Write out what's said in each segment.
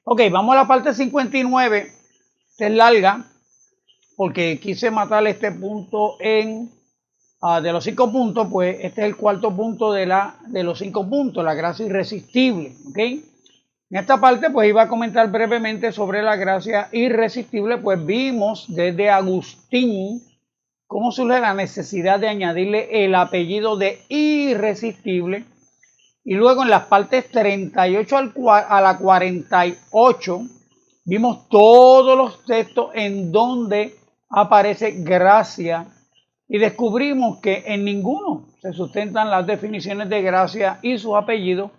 Ok, vamos a la parte 59. Esta es larga porque quise matar este punto de los 5 puntos, pues este es el cuarto punto de los 5 puntos, la gracia irresistible. Ok, en esta parte pues iba a comentar brevemente sobre la gracia irresistible, pues vimos desde Agustín cómo surge la necesidad de añadirle el apellido de irresistible. Y luego en las partes 38 a la 48 vimos todos los textos en donde aparece gracia y descubrimos que en ninguno se sustentan las definiciones de gracia y sus apellidos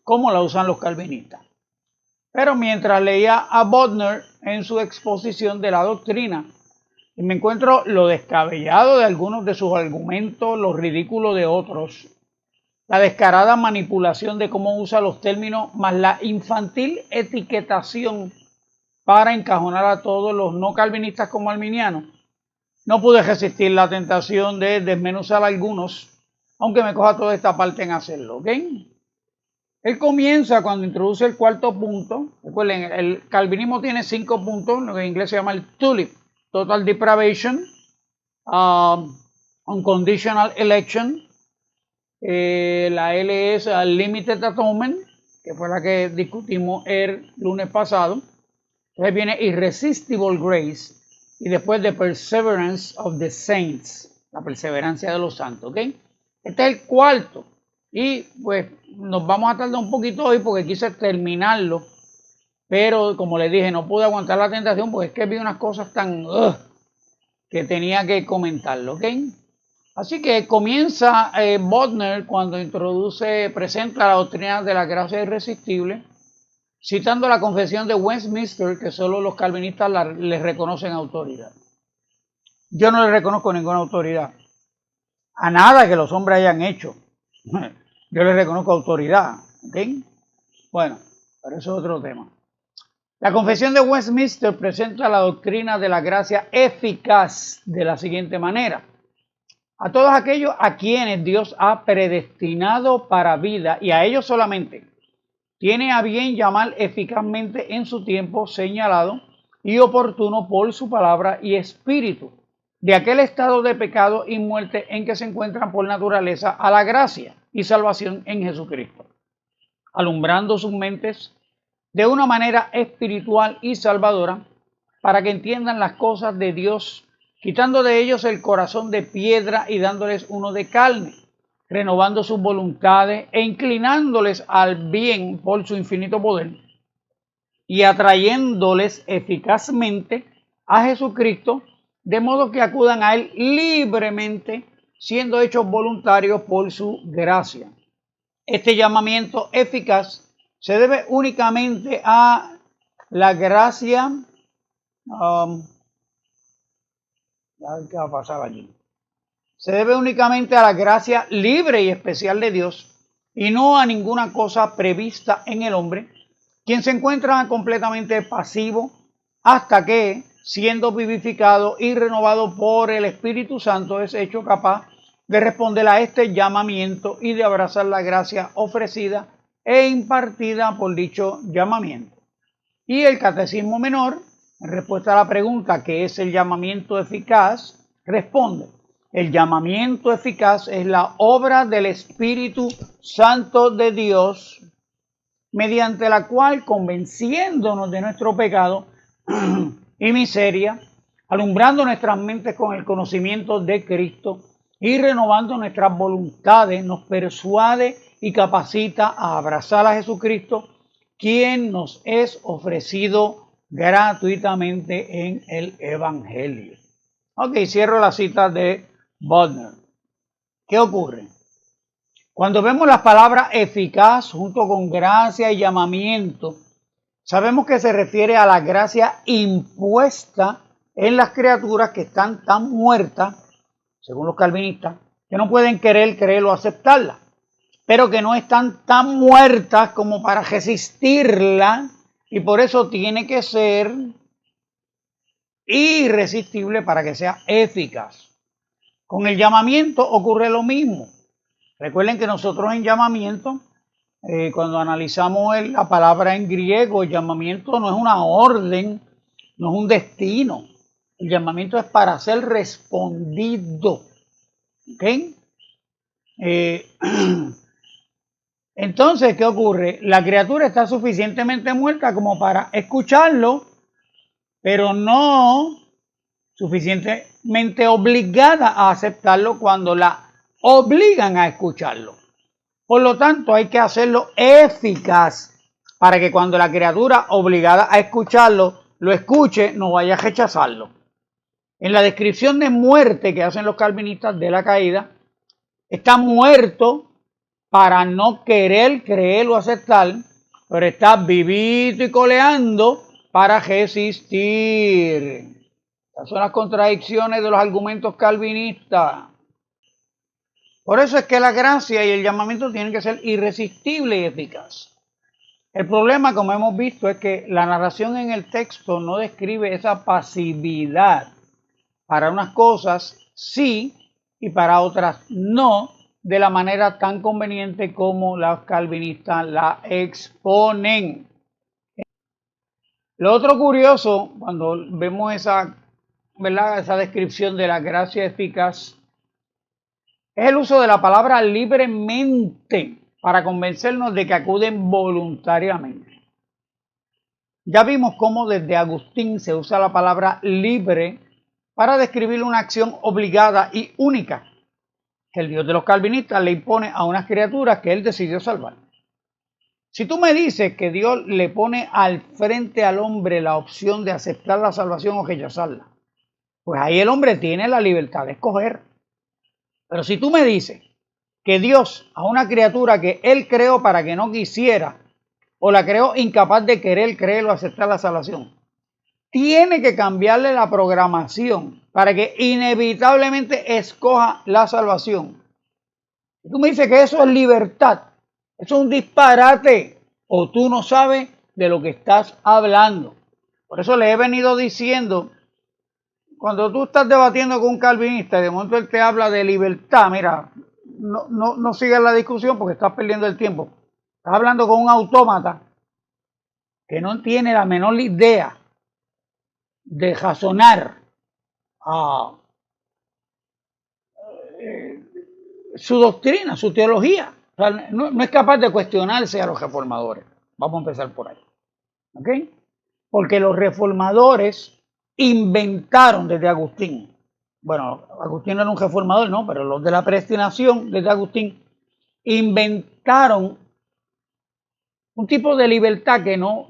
como la usan los calvinistas. Pero mientras leía a Bodner en su exposición de la doctrina, y me encuentro lo descabellado de algunos de sus argumentos, lo ridículo de otros, la descarada manipulación de cómo usa los términos, más la infantil etiquetación para encajonar a todos los no calvinistas como arminianos, no pude resistir la tentación de desmenuzar algunos, aunque me coja toda esta parte en hacerlo, ¿ok? Él comienza cuando introduce el cuarto punto. Recuerden, el calvinismo tiene 5 puntos, lo que en inglés se llama el TULIP: Total Depravation, Unconditional Election, la L es Limited Atonement, que fue la que discutimos el lunes pasado. Entonces viene Irresistible Grace y después The Perseverance of the Saints, la perseverancia de los santos, ¿ok? Este es el cuarto y pues nos vamos a tardar un poquito hoy porque quise terminarlo, pero como les dije, no pude aguantar la tentación porque es que vi unas cosas tan que tenía que comentarlo, ¿ok? Así que comienza Bodner cuando presenta la doctrina de la gracia irresistible, citando la confesión de Westminster, que solo los calvinistas les reconocen autoridad. Yo no le reconozco ninguna autoridad a nada que los hombres hayan hecho. Yo les reconozco autoridad, ¿ok? Bueno, pero eso es otro tema. La confesión de Westminster presenta la doctrina de la gracia eficaz de la siguiente manera: a todos aquellos a quienes Dios ha predestinado para vida, y a ellos solamente tiene a bien llamar eficazmente en su tiempo señalado y oportuno por su palabra y espíritu, de aquel estado de pecado y muerte en que se encuentran por naturaleza, a la gracia y salvación en Jesucristo, alumbrando sus mentes de una manera espiritual y salvadora, para que entiendan las cosas de Dios, quitando de ellos el corazón de piedra y dándoles uno de carne, renovando sus voluntades e inclinándoles al bien por su infinito poder, y atrayéndoles eficazmente a Jesucristo, de modo que acudan a Él libremente, siendo hechos voluntarios por su gracia. Este llamamiento eficaz se debe únicamente a la gracia. ¿Qué va a pasar aquí? Se debe únicamente a la gracia libre y especial de Dios y no a ninguna cosa prevista en el hombre, quien se encuentra completamente pasivo hasta que, siendo vivificado y renovado por el Espíritu Santo, es hecho capaz de responder a este llamamiento y de abrazar la gracia ofrecida e impartida por dicho llamamiento. Y el Catecismo Menor, en respuesta a la pregunta ¿qué es el llamamiento eficaz?, responde: el llamamiento eficaz es la obra del Espíritu Santo de Dios, mediante la cual, convenciéndonos de nuestro pecado y miseria, alumbrando nuestras mentes con el conocimiento de Cristo y renovando nuestras voluntades, nos persuade y capacita a abrazar a Jesucristo, quien nos es ofrecido gratuitamente en el Evangelio. Ok, cierro la cita de Bodner. ¿Qué ocurre? Cuando vemos las palabras eficaz junto con gracia y llamamiento, sabemos que se refiere a la gracia impuesta en las criaturas que están tan muertas, según los calvinistas, que no pueden querer, creer o aceptarla, pero que no están tan muertas como para resistirla, y por eso tiene que ser irresistible para que sea eficaz. Con el llamamiento ocurre lo mismo. Recuerden que nosotros en llamamiento Cuando analizamos la palabra en griego, el llamamiento no es una orden, no es un destino. El llamamiento es para ser respondido. ¿Ok? Entonces, ¿qué ocurre? La criatura está suficientemente muerta como para escucharlo, pero no suficientemente obligada a aceptarlo cuando la obligan a escucharlo. Por lo tanto, hay que hacerlo eficaz para que cuando la criatura obligada a escucharlo lo escuche, no vaya a rechazarlo. En la descripción de muerte que hacen los calvinistas de la caída, está muerto para no querer creer o aceptar, pero está vivito y coleando para resistir. Estas son las contradicciones de los argumentos calvinistas. Por eso es que la gracia y el llamamiento tienen que ser irresistibles y eficaz. El problema, como hemos visto, es que la narración en el texto no describe esa pasividad. Para unas cosas sí y para otras no, de la manera tan conveniente como los calvinistas la exponen. Lo otro curioso, cuando vemos esa descripción de la gracia eficaz, es el uso de la palabra libremente para convencernos de que acuden voluntariamente. Ya vimos cómo desde Agustín se usa la palabra libre para describir una acción obligada y única que el Dios de los calvinistas le impone a unas criaturas que él decidió salvar. Si tú me dices que Dios le pone al frente al hombre la opción de aceptar la salvación o rechazarla, pues ahí el hombre tiene la libertad de escoger. Pero si tú me dices que Dios a una criatura que él creó para que no quisiera, o la creó incapaz de querer creer o aceptar la salvación, tiene que cambiarle la programación para que inevitablemente escoja la salvación. Si tú me dices que eso es libertad, eso es un disparate, o tú no sabes de lo que estás hablando. Por eso le he venido diciendo, cuando tú estás debatiendo con un calvinista y de momento él te habla de libertad, mira, no sigas la discusión porque estás perdiendo el tiempo. Estás hablando con un autómata que no tiene la menor idea de razonar su doctrina, su teología. O sea, no es capaz de cuestionarse a los reformadores. Vamos a empezar por ahí. ¿Ok? Porque los reformadores inventaron desde Agustín. Bueno, Agustín no era un reformador, no, pero los de la predestinación desde Agustín inventaron un tipo de libertad que no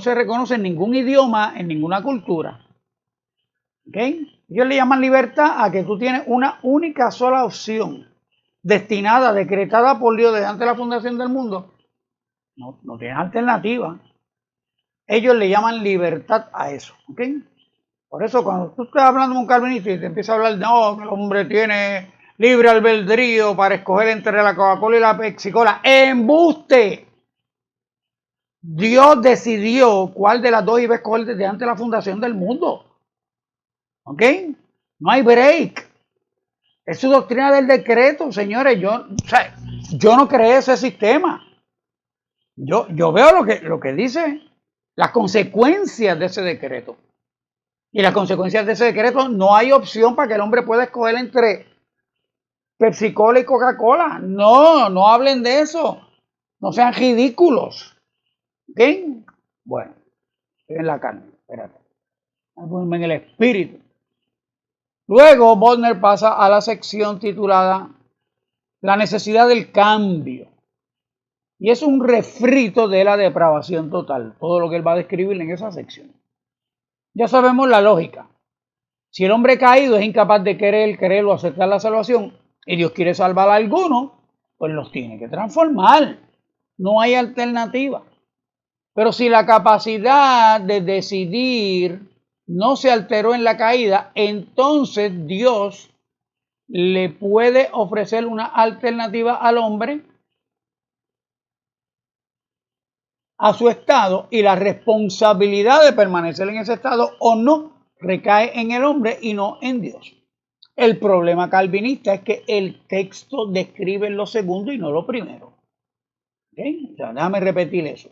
se reconoce en ningún idioma, en ninguna cultura. ¿Ok? Ellos le llaman libertad a que tú tienes una única sola opción, destinada, decretada por Dios desde antes de la fundación del mundo. No tienes alternativa. Ellos le llaman libertad a eso. ¿Ok? Por eso cuando tú estás hablando con un calvinista y te empieza a hablar, no, que el hombre tiene libre albedrío para escoger entre la Coca-Cola y la Pepsi-Cola, ¡embuste! Dios decidió cuál de las dos iba a escoger desde antes de la fundación del mundo. ¿Ok? No hay break. Es su doctrina del decreto, señores. Yo no creé ese sistema. Yo veo lo que dice, las consecuencias de ese decreto. Y las consecuencias de ese decreto, no hay opción para que el hombre pueda escoger entre Pepsi-Cola y Coca-Cola. No hablen de eso. No sean ridículos. ¿Ok? Bueno, estoy en la carne. Espérate. Voy a ponerme en el espíritu. Luego, Bodmer pasa a la sección titulada La necesidad del cambio. Y es un refrito de la depravación total. Todo lo que él va a describir en esa sección. Ya sabemos la lógica. Si el hombre caído es incapaz de querer o aceptar la salvación, y Dios quiere salvar a algunos, pues los tiene que transformar. No hay alternativa. Pero si la capacidad de decidir no se alteró en la caída, entonces Dios le puede ofrecer una alternativa al hombre a su estado, y la responsabilidad de permanecer en ese estado o no recae en el hombre y no en Dios. El problema calvinista es que el texto describe lo segundo y no lo primero. ¿Okay? O sea, déjame repetir eso.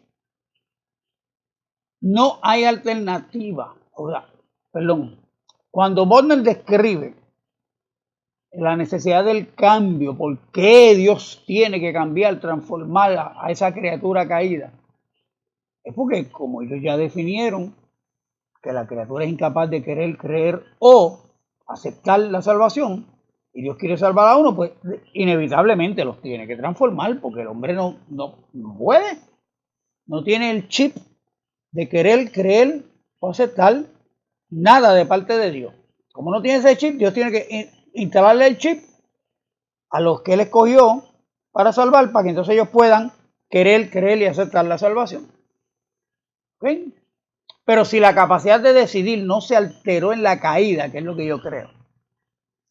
No hay alternativa. O sea, perdón. Cuando Bodmer describe la necesidad del cambio, por qué Dios tiene que cambiar, transformar a esa criatura caída, es porque como ellos ya definieron que la criatura es incapaz de querer creer o aceptar la salvación, y Dios quiere salvar a uno, pues inevitablemente los tiene que transformar, porque el hombre no puede, no tiene el chip de querer creer o aceptar nada de parte de Dios. Como no tiene ese chip, Dios tiene que instalarle el chip a los que Él escogió para salvar, para que entonces ellos puedan querer, creer y aceptar la salvación. ¿Okay? Pero si la capacidad de decidir no se alteró en la caída, que es lo que yo creo,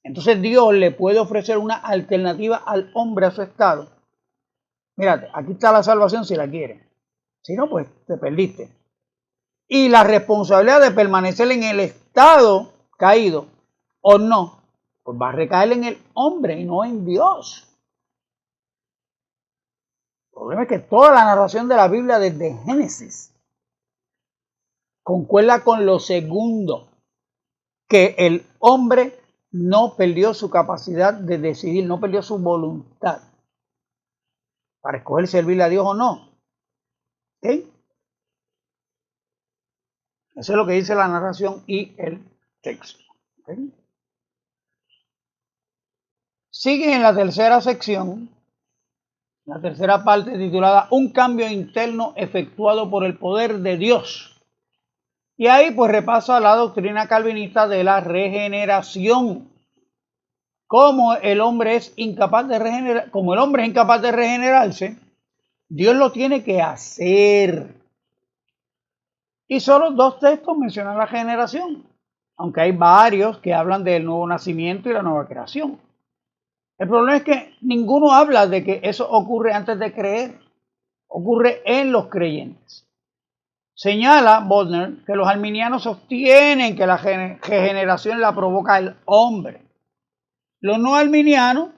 entonces Dios le puede ofrecer una alternativa al hombre a su estado. Mírate, aquí está la salvación si la quieres. Si no, pues te perdiste. Y la responsabilidad de permanecer en el estado caído o no, pues va a recaer en el hombre y no en Dios. El problema es que toda la narración de la Biblia desde Génesis concuerda con lo segundo, que el hombre no perdió su capacidad de decidir, no perdió su voluntad para escoger servirle a Dios o no. ¿Okay? Eso es lo que dice la narración y el texto. ¿Okay? Sigue en la tercera sección, la tercera parte titulada Un cambio interno efectuado por el poder de Dios. Y ahí pues repasa la doctrina calvinista de la regeneración. Como el hombre es incapaz de regenerarse, Dios lo tiene que hacer. Y solo 2 textos mencionan la generación, aunque hay varios que hablan del nuevo nacimiento y la nueva creación. El problema es que ninguno habla de que eso ocurre antes de creer, ocurre en los creyentes. Señala Bodmer que los arminianos sostienen que la regeneración la provoca el hombre. Los no arminianos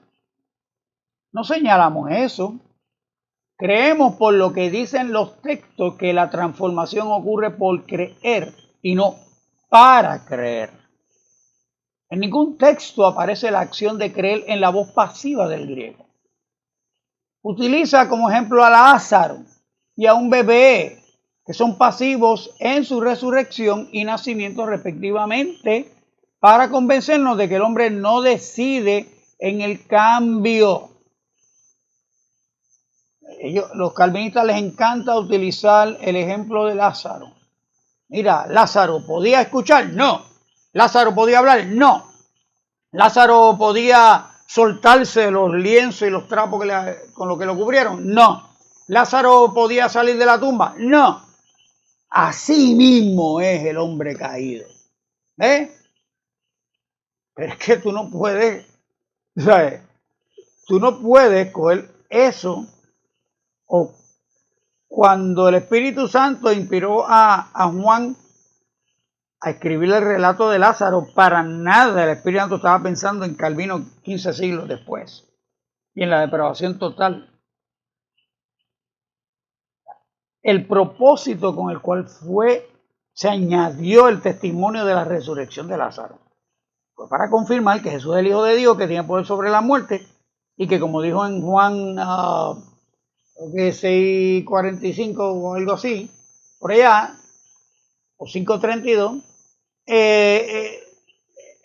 no señalamos eso. Creemos por lo que dicen los textos que la transformación ocurre por creer y no para creer. En ningún texto aparece la acción de creer en la voz pasiva del griego. Utiliza como ejemplo a Lázaro y a un bebé, que son pasivos en su resurrección y nacimiento respectivamente, para convencernos de que el hombre no decide en el cambio. Los calvinistas les encanta utilizar el ejemplo de Lázaro. Mira, Lázaro podía escuchar, no. Lázaro podía hablar, no. Lázaro podía soltarse los lienzos y los trapos con los que lo cubrieron, no. Lázaro podía salir de la tumba, no. Así mismo es el hombre caído. Pero es que tú no puedes, ¿sabes? Tú no puedes coger eso, o cuando el Espíritu Santo inspiró a Juan a escribir el relato de Lázaro, para nada el Espíritu Santo estaba pensando en Calvino 15 siglos después y en la depravación total. El propósito con el cual se añadió el testimonio de la resurrección de Lázaro fue para confirmar que Jesús es el Hijo de Dios, que tiene poder sobre la muerte, y que, como dijo en Juan 6:45 o algo así, por allá, o 5:32,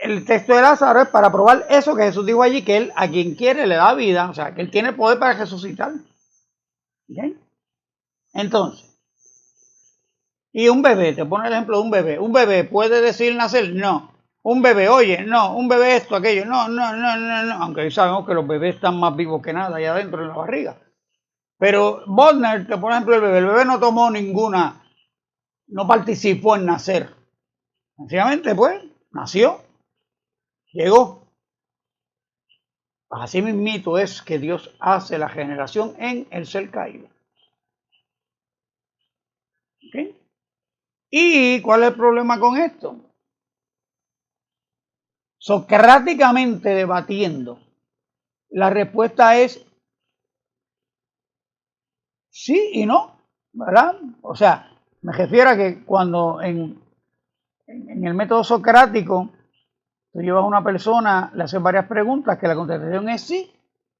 el texto de Lázaro es para probar eso que Jesús dijo allí, que él a quien quiere le da vida, o sea, que él tiene poder para resucitar. ¿Okay? Entonces, y un bebé, te pone el ejemplo de un bebé puede decir nacer, no. Un bebé, oye, no, un bebé esto, aquello, no, aunque sabemos que los bebés están más vivos que nada allá adentro en la barriga. Pero Bodmer, te pone el ejemplo del bebé, el bebé no tomó ninguna, no participó en nacer. Sencillamente, pues, nació, llegó. Así mismito es que Dios hace la generación en el ser caído. ¿Okay? ¿Y cuál es el problema con esto? Socráticamente debatiendo, la respuesta es sí y no, ¿verdad? O sea, me refiero a que cuando en el método socrático tú llevas a una persona, le haces varias preguntas, que la contestación es sí,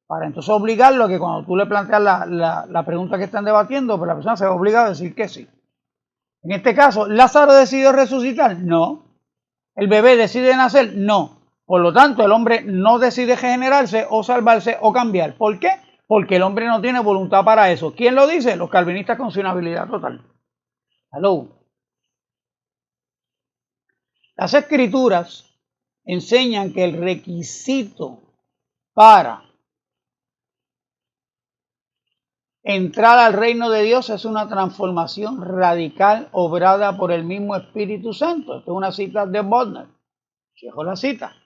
para entonces obligarlo a que cuando tú le planteas la pregunta que están debatiendo, pues la persona se va obligada a decir que sí. En este caso, ¿Lázaro decidió resucitar? No. ¿El bebé decide nacer? No. Por lo tanto, el hombre no decide regenerarse o salvarse o cambiar. ¿Por qué? Porque el hombre no tiene voluntad para eso. ¿Quién lo dice? Los calvinistas con su inhabilidad total. Hello. Las escrituras enseñan que el requisito para entrar al reino de Dios es una transformación radical obrada por el mismo Espíritu Santo. Esta es una cita de Bodner. Dejo la cita.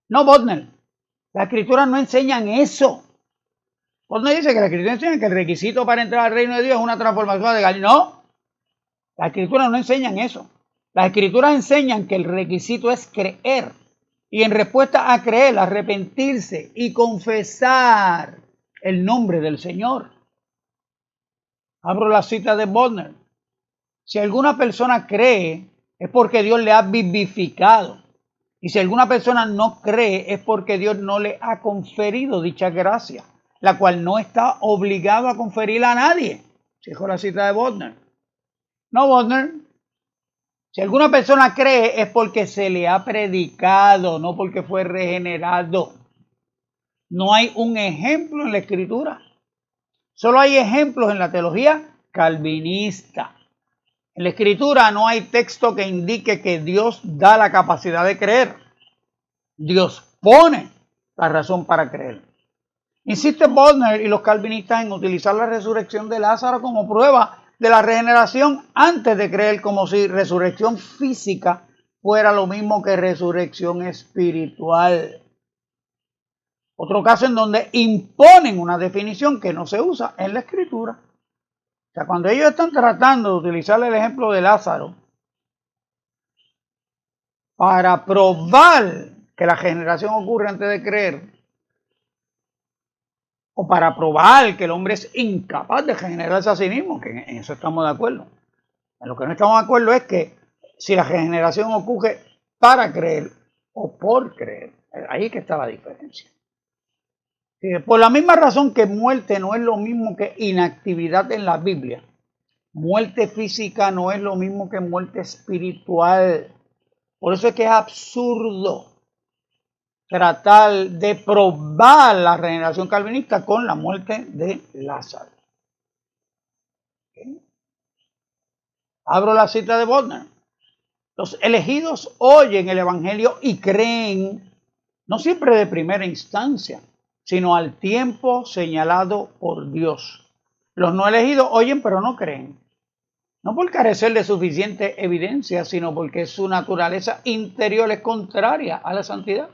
No, Bodner. Las escrituras no enseñan eso. Bodner dice que las escrituras enseñan que el requisito para entrar al reino de Dios es una transformación radical. No. Las escrituras no enseñan eso. Las escrituras enseñan que el requisito es creer. Y en respuesta a creer, arrepentirse y confesar el nombre del Señor. Abro la cita de Bodner. Si alguna persona cree, es porque Dios le ha vivificado. Y si alguna persona no cree, es porque Dios no le ha conferido dicha gracia, la cual no está obligado a conferirla a nadie. Dijo la cita de Bodner. No, Bodner. Si alguna persona cree, es porque se le ha predicado, no porque fue regenerado. No hay un ejemplo en la Escritura. Solo hay ejemplos en la teología calvinista. En la Escritura no hay texto que indique que Dios da la capacidad de creer. Dios pone la razón para creer. Insiste Bodner y los calvinistas en utilizar la resurrección de Lázaro como prueba de la regeneración antes de creer, como si resurrección física fuera lo mismo que resurrección espiritual. Otro caso en donde imponen una definición que no se usa en la Escritura. O sea, cuando ellos están tratando de utilizar el ejemplo de Lázaro para probar que la regeneración ocurre antes de creer, o para probar que el hombre es incapaz de regenerarse a sí mismo, que en eso estamos de acuerdo. En lo que no estamos de acuerdo es que si la regeneración ocurre para creer o por creer, ahí es que está la diferencia. Por la misma razón que muerte no es lo mismo que inactividad en la Biblia, muerte física no es lo mismo que muerte espiritual. Por eso es que es absurdo tratar de probar la regeneración calvinista con la muerte de Lázaro. ¿Okay? Abro la cita de Bodner. Los elegidos oyen el Evangelio y creen, no siempre de primera instancia, sino al tiempo señalado por Dios. Los no elegidos oyen pero no creen. No por carecer de suficiente evidencia, sino porque su naturaleza interior es contraria a la santidad.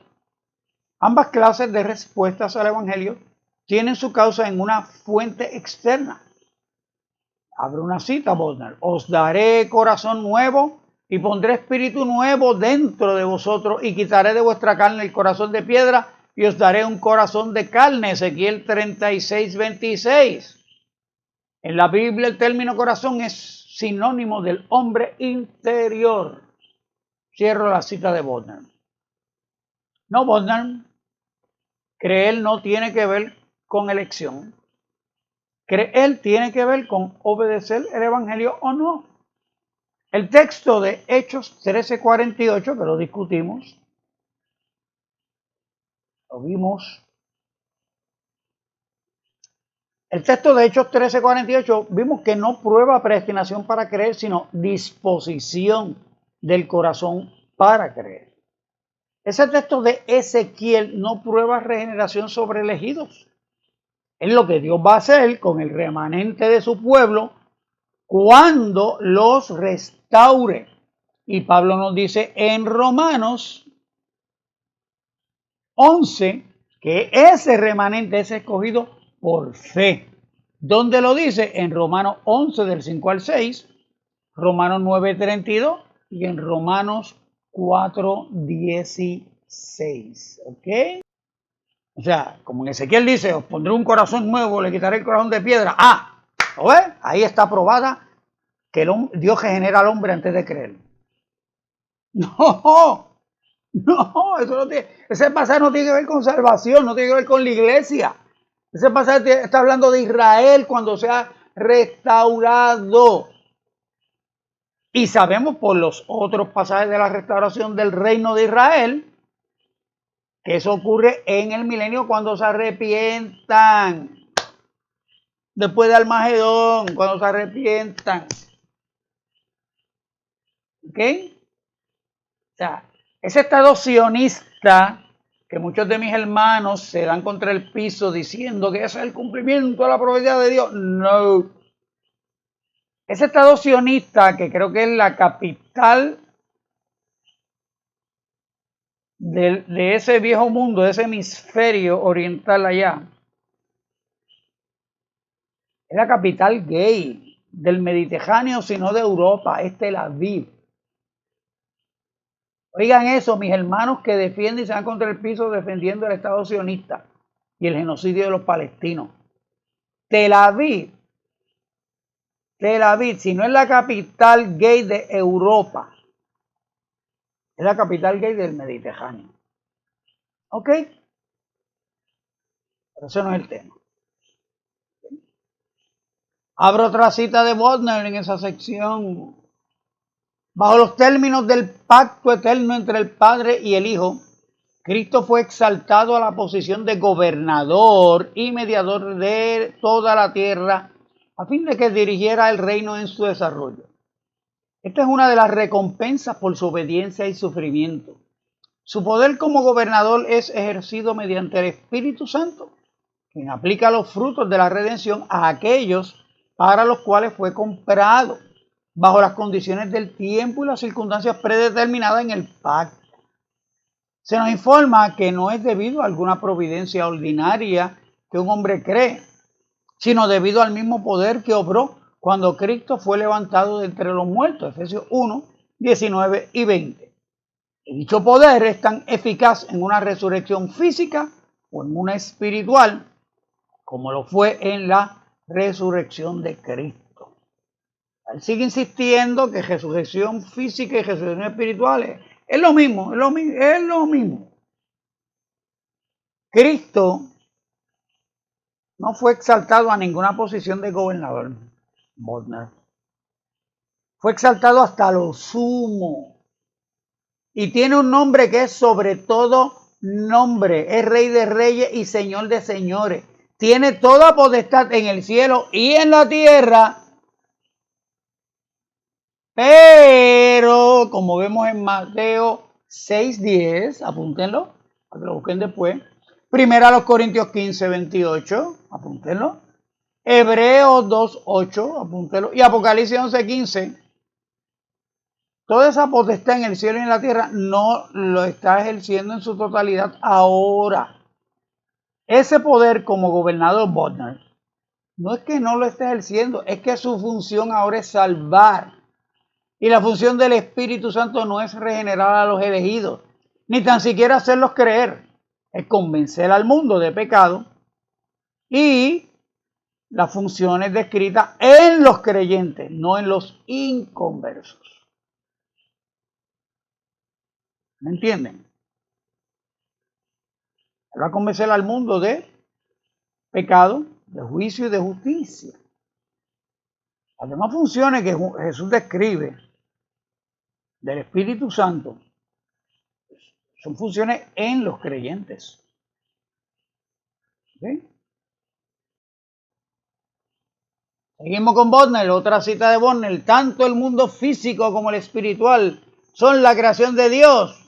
Ambas clases de respuestas al Evangelio tienen su causa en una fuente externa. Abro una cita, Bodner. Os daré corazón nuevo y pondré espíritu nuevo dentro de vosotros y quitaré de vuestra carne el corazón de piedra y os daré un corazón de carne. Ezequiel 36:26. En la Biblia el término corazón es sinónimo del hombre interior. Cierro la cita de Bodner. No, Bodner. Creer no tiene que ver con elección. Creer tiene que ver con obedecer el Evangelio o no. El texto de Hechos 13:48, que lo discutimos, lo vimos. El texto de Hechos 13:48 vimos que no prueba predestinación para creer, sino disposición del corazón para creer. Ese texto de Ezequiel no prueba regeneración sobre elegidos. Es lo que Dios va a hacer con el remanente de su pueblo cuando los restaure. Y Pablo nos dice en Romanos 11 que ese remanente es escogido por fe. ¿Dónde lo dice? En Romanos 11 del 5 al 6, Romanos 9:32 y en Romanos 4:16. ¿Ok? O sea, como en Ezequiel dice, os pondré un corazón nuevo, le quitaré el corazón de piedra. Ah, ¿Lo ves? Ahí está probada que Dios regenera al hombre antes de creer. No, no, eso no tiene, ese pasaje no tiene que ver con salvación, no tiene que ver con la iglesia. Ese pasaje está hablando de Israel cuando sea restaurado. Y sabemos por los otros pasajes de la restauración del reino de Israel que eso ocurre en el milenio cuando se arrepientan. Después de Armagedón, cuando se arrepientan. ¿Ok? O sea, ese estado sionista que muchos de mis hermanos se dan contra el piso diciendo que ese es el cumplimiento de la profecía de Dios. No. Ese estado sionista, que creo que es la capital de ese viejo mundo, de ese hemisferio oriental allá, es la capital gay del Mediterráneo, sino de Europa, es Tel Aviv. Oigan eso, mis hermanos que defienden y se van contra el piso defendiendo el Estado sionista y el genocidio de los palestinos. Tel Aviv, si no es la capital gay de Europa, es la capital gay del Mediterráneo. ¿Ok? Pero eso no es el tema. Abro otra cita de Bodmer en esa sección. Bajo los términos del pacto eterno entre el Padre y el Hijo, Cristo fue exaltado a la posición de gobernador y mediador de toda la tierra a fin de que dirigiera el reino en su desarrollo. Esta es una de las recompensas por su obediencia y sufrimiento. Su poder como gobernador es ejercido mediante el Espíritu Santo, quien aplica los frutos de la redención a aquellos para los cuales fue comprado, bajo las condiciones del tiempo y las circunstancias predeterminadas en el pacto. Se nos informa que no es debido a alguna providencia ordinaria que un hombre cree, sino debido al mismo poder que obró cuando Cristo fue levantado de entre los muertos, Efesios 1, 19 y 20. Y dicho poder es tan eficaz en una resurrección física o en una espiritual, como lo fue en la resurrección de Cristo. Él sigue insistiendo que resurrección física y resurrección espiritual es lo mismo, es lo mismo. Cristo no fue exaltado a ninguna posición de gobernador. Bodmer. Fue exaltado hasta lo sumo. Y tiene un nombre que es sobre todo nombre. Es Rey de Reyes y Señor de Señores. Tiene toda potestad en el cielo y en la tierra. Pero, como vemos en Mateo 6:10, apúntenlo, para que lo busquen después. Primera a los Corintios 15:28, apúntenlo. Hebreos 2:8, apúntenlo. Y Apocalipsis 11:15. Toda esa potestad en el cielo y en la tierra no lo está ejerciendo en su totalidad ahora. Ese poder como gobernador Bodmer, no es que no lo esté ejerciendo, es que su función ahora es salvar. Y la función del Espíritu Santo no es regenerar a los elegidos, ni tan siquiera hacerlos creer. Es convencer al mundo de pecado y las funciones descritas en los creyentes, no en los inconversos. ¿Me entienden? Él va a convencer al mundo de pecado, de juicio y de justicia. Las demás funciones que Jesús describe del Espíritu Santo son funciones en los creyentes. ¿Okay? Seguimos con Bodmer, otra cita de Bodmer. Tanto el mundo físico como el espiritual son la creación de Dios.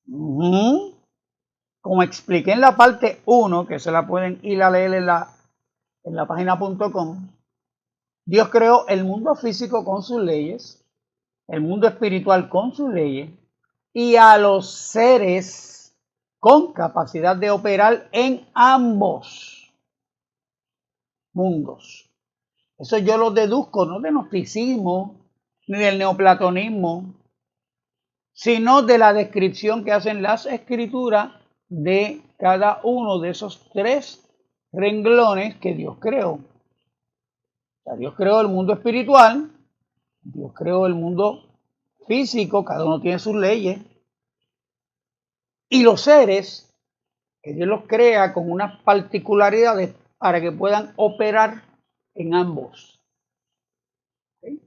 Como expliqué en la parte 1, que se la pueden ir a leer en la página.com, Dios creó el mundo físico con sus leyes, el mundo espiritual con sus leyes, y a los seres con capacidad de operar en ambos mundos. Eso yo lo deduzco no del gnosticismo ni del neoplatonismo, sino de la descripción que hacen las escrituras de cada uno de esos tres renglones que Dios creó. O sea, Dios creó el mundo espiritual, Dios creó el mundo físico, cada uno tiene sus leyes, y los seres, que Dios los crea con unas particularidades para que puedan operar en ambos. ¿Sí?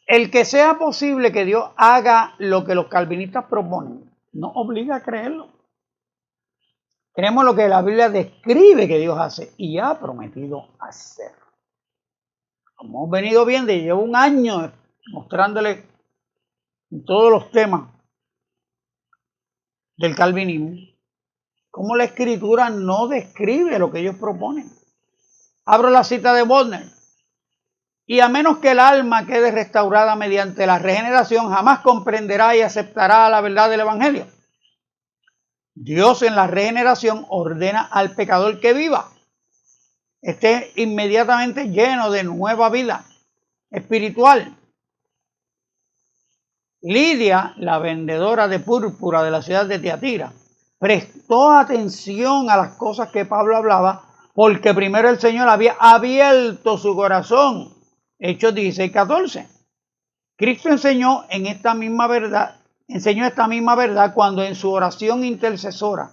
El que sea posible que Dios haga lo que los calvinistas proponen, no obliga a creerlo. Creemos lo que la Biblia describe que Dios hace y ha prometido hacer. Como hemos venido viendo, y llevo un año mostrándole todos los temas del calvinismo, cómo la escritura no describe lo que ellos proponen. Abro la cita de Bodner. Y a menos que el alma quede restaurada mediante la regeneración, jamás comprenderá y aceptará la verdad del Evangelio. Dios en la regeneración ordena al pecador que viva, esté inmediatamente lleno de nueva vida espiritual. Lidia, la vendedora de púrpura de la ciudad de Tiatira, prestó atención a las cosas que Pablo hablaba, porque primero el Señor había abierto su corazón. Hechos 16:14. Cristo enseñó esta misma verdad cuando en su oración intercesora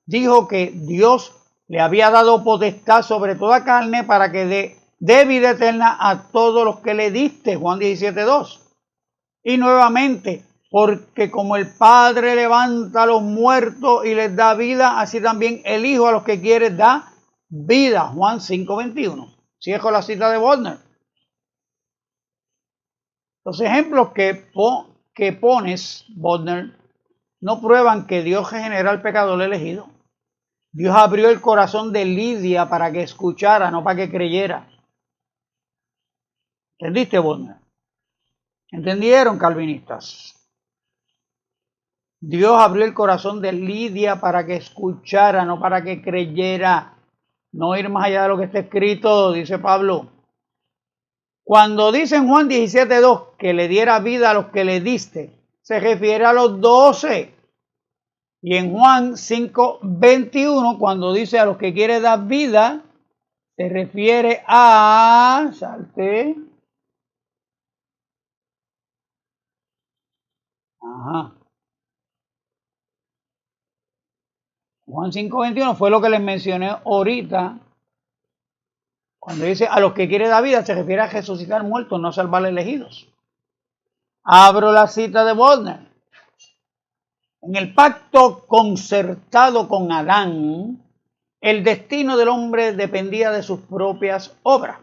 dijo que Dios le había dado potestad sobre toda carne para que dé vida eterna a todos los que le diste, Juan 17:2. Y nuevamente, porque como el Padre levanta a los muertos y les da vida, así también el Hijo a los que quiere da vida, Juan 5:21. Cierro la cita de Bodner. Los ejemplos que pones, Bodner, no prueban que Dios regenera al pecador elegido. Dios abrió el corazón de Lidia para que escuchara, no para que creyera. ¿Entendiste, Bodner? ¿Entendieron, calvinistas? Dios abrió el corazón de Lidia para que escuchara, no para que creyera. No ir más allá de lo que está escrito, dice Pablo. Cuando dice en Juan 17:2 que le diera vida a los que le diste, se refiere a los 12. Y en Juan 5:21, cuando dice a los que quiere dar vida, se refiere a... Salte. Ajá. Juan 5:21 fue lo que les mencioné ahorita. Cuando dice a los que quiere dar vida, se refiere a resucitar muertos, no salvar elegidos. Abro la cita de Bodner. En el pacto concertado con Adán, el destino del hombre dependía de sus propias obras.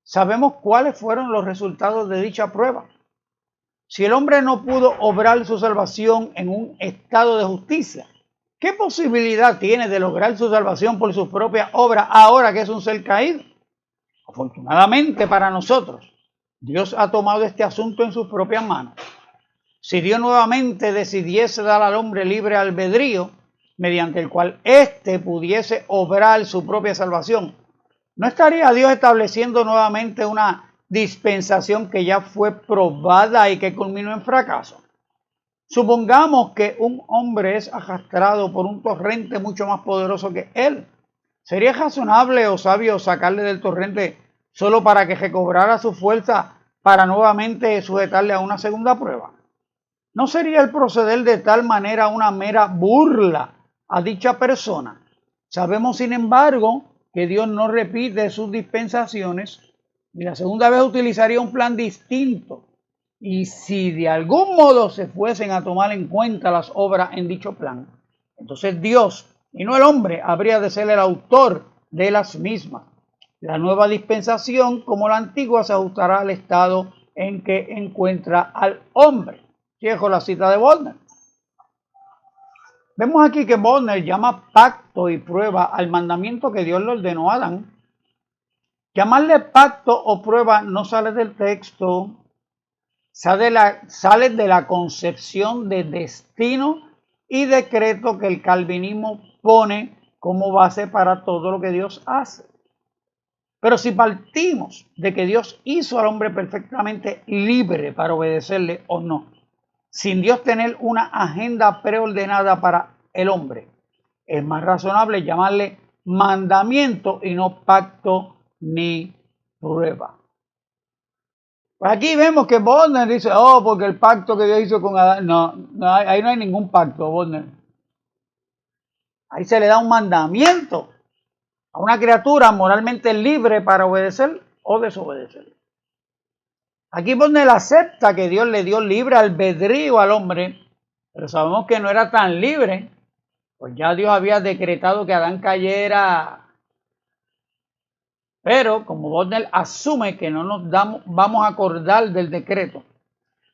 Sabemos cuáles fueron los resultados de dicha prueba. Si el hombre no pudo obrar su salvación en un estado de justicia, ¿qué posibilidad tiene de lograr su salvación por sus propias obras ahora que es un ser caído? Afortunadamente para nosotros, Dios ha tomado este asunto en sus propias manos. Si Dios nuevamente decidiese dar al hombre libre albedrío, mediante el cual éste pudiese obrar su propia salvación, ¿no estaría Dios estableciendo nuevamente una dispensación que ya fue probada y que culminó en fracaso? Supongamos que un hombre es arrastrado por un torrente mucho más poderoso que él. ¿Sería razonable o sabio sacarle del torrente solo para que recobrara su fuerza para nuevamente sujetarle a una segunda prueba? ¿No sería el proceder de tal manera una mera burla a dicha persona? Sabemos, sin embargo, que Dios no repite sus dispensaciones y la segunda vez utilizaría un plan distinto. Y si de algún modo se fuesen a tomar en cuenta las obras en dicho plan, entonces Dios y no el hombre habría de ser el autor de las mismas. La nueva dispensación, como la antigua, se ajustará al estado en que encuentra al hombre. Cierro la cita de Bodner. Vemos aquí que Bodner llama pacto y prueba al mandamiento que Dios le ordenó a Adán. Llamarle pacto o prueba no sale del texto, sale de la concepción de destino y decreto que el calvinismo pone como base para todo lo que Dios hace. Pero si partimos de que Dios hizo al hombre perfectamente libre para obedecerle o no, sin Dios tener una agenda preordenada para el hombre, es más razonable llamarle mandamiento y no pacto ni prueba. Pues aquí vemos que Bodner dice, oh, porque el pacto que Dios hizo con Adán, no, ahí no hay ningún pacto, Bodner. Ahí se le da un mandamiento a una criatura moralmente libre para obedecer o desobedecer. Aquí Bodner acepta que Dios le dio libre albedrío al hombre, pero sabemos que no era tan libre, pues ya Dios había decretado que Adán cayera. Pero como Bodner asume que no nos vamos a acordar del decreto,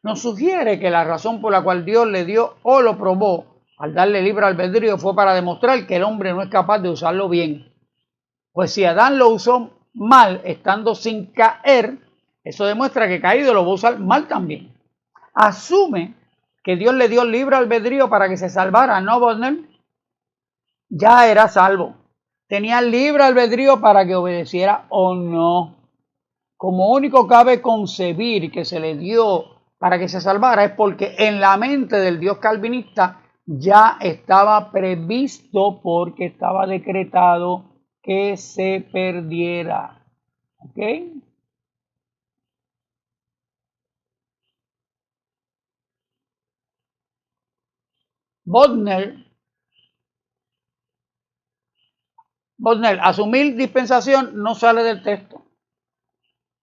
nos sugiere que la razón por la cual Dios le dio o lo probó al darle libre albedrío fue para demostrar que el hombre no es capaz de usarlo bien. Pues si Adán lo usó mal estando sin caer, eso demuestra que caído lo va a usar mal también. Asume que Dios le dio libre albedrío para que se salvara, ¿no, Bodner? Ya era salvo. Tenía libre albedrío para que obedeciera o no. Como único cabe concebir que se le dio para que se salvara es porque en la mente del Dios calvinista ya estaba previsto, porque estaba decretado que se perdiera. ¿Ok? Bodner, asumir dispensación no sale del texto.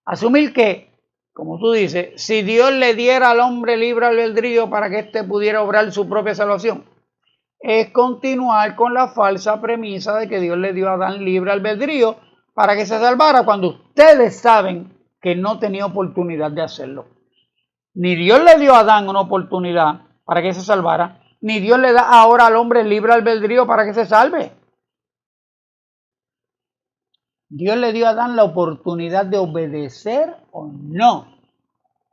Asumir que, como tú dices, si Dios le diera al hombre libre albedrío para que éste pudiera obrar su propia salvación, es continuar con la falsa premisa de que Dios le dio a Adán libre albedrío para que se salvara cuando ustedes saben que no tenía oportunidad de hacerlo. Ni Dios le dio a Adán una oportunidad para que se salvara, ni Dios le da ahora al hombre libre albedrío para que se salve. Dios le dio a Adán la oportunidad de obedecer o no,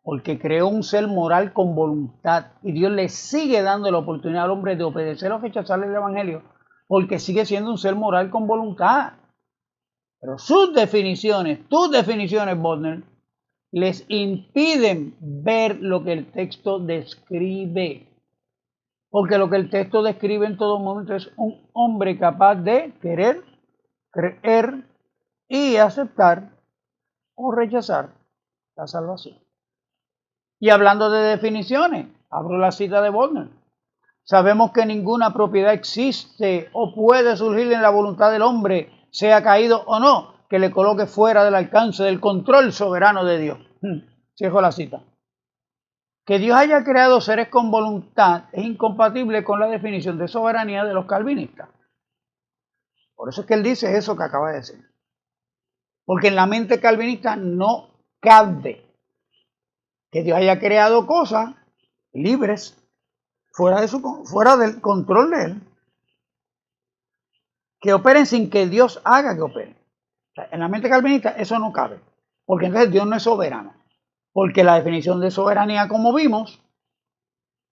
porque creó un ser moral con voluntad, y Dios le sigue dando la oportunidad al hombre de obedecer o rechazar el evangelio, porque sigue siendo un ser moral con voluntad. Pero tus definiciones, Bodner, les impiden ver lo que el texto describe. Porque lo que el texto describe en todo momento es un hombre capaz de querer, creer y aceptar o rechazar la salvación. Y hablando de definiciones, abro la cita de Bodner. Sabemos que ninguna propiedad existe o puede surgir en la voluntad del hombre, sea caído o no, que le coloque fuera del alcance del control soberano de Dios. Cierro la cita. Que Dios haya creado seres con voluntad es incompatible con la definición de soberanía de los calvinistas. Por eso es que él dice eso que acaba de decir. Porque en la mente calvinista no cabe que Dios haya creado cosas libres fuera del control de él, que operen sin que Dios haga que operen. O sea, en la mente calvinista eso no cabe, porque entonces Dios no es soberano. Porque la definición de soberanía, como vimos,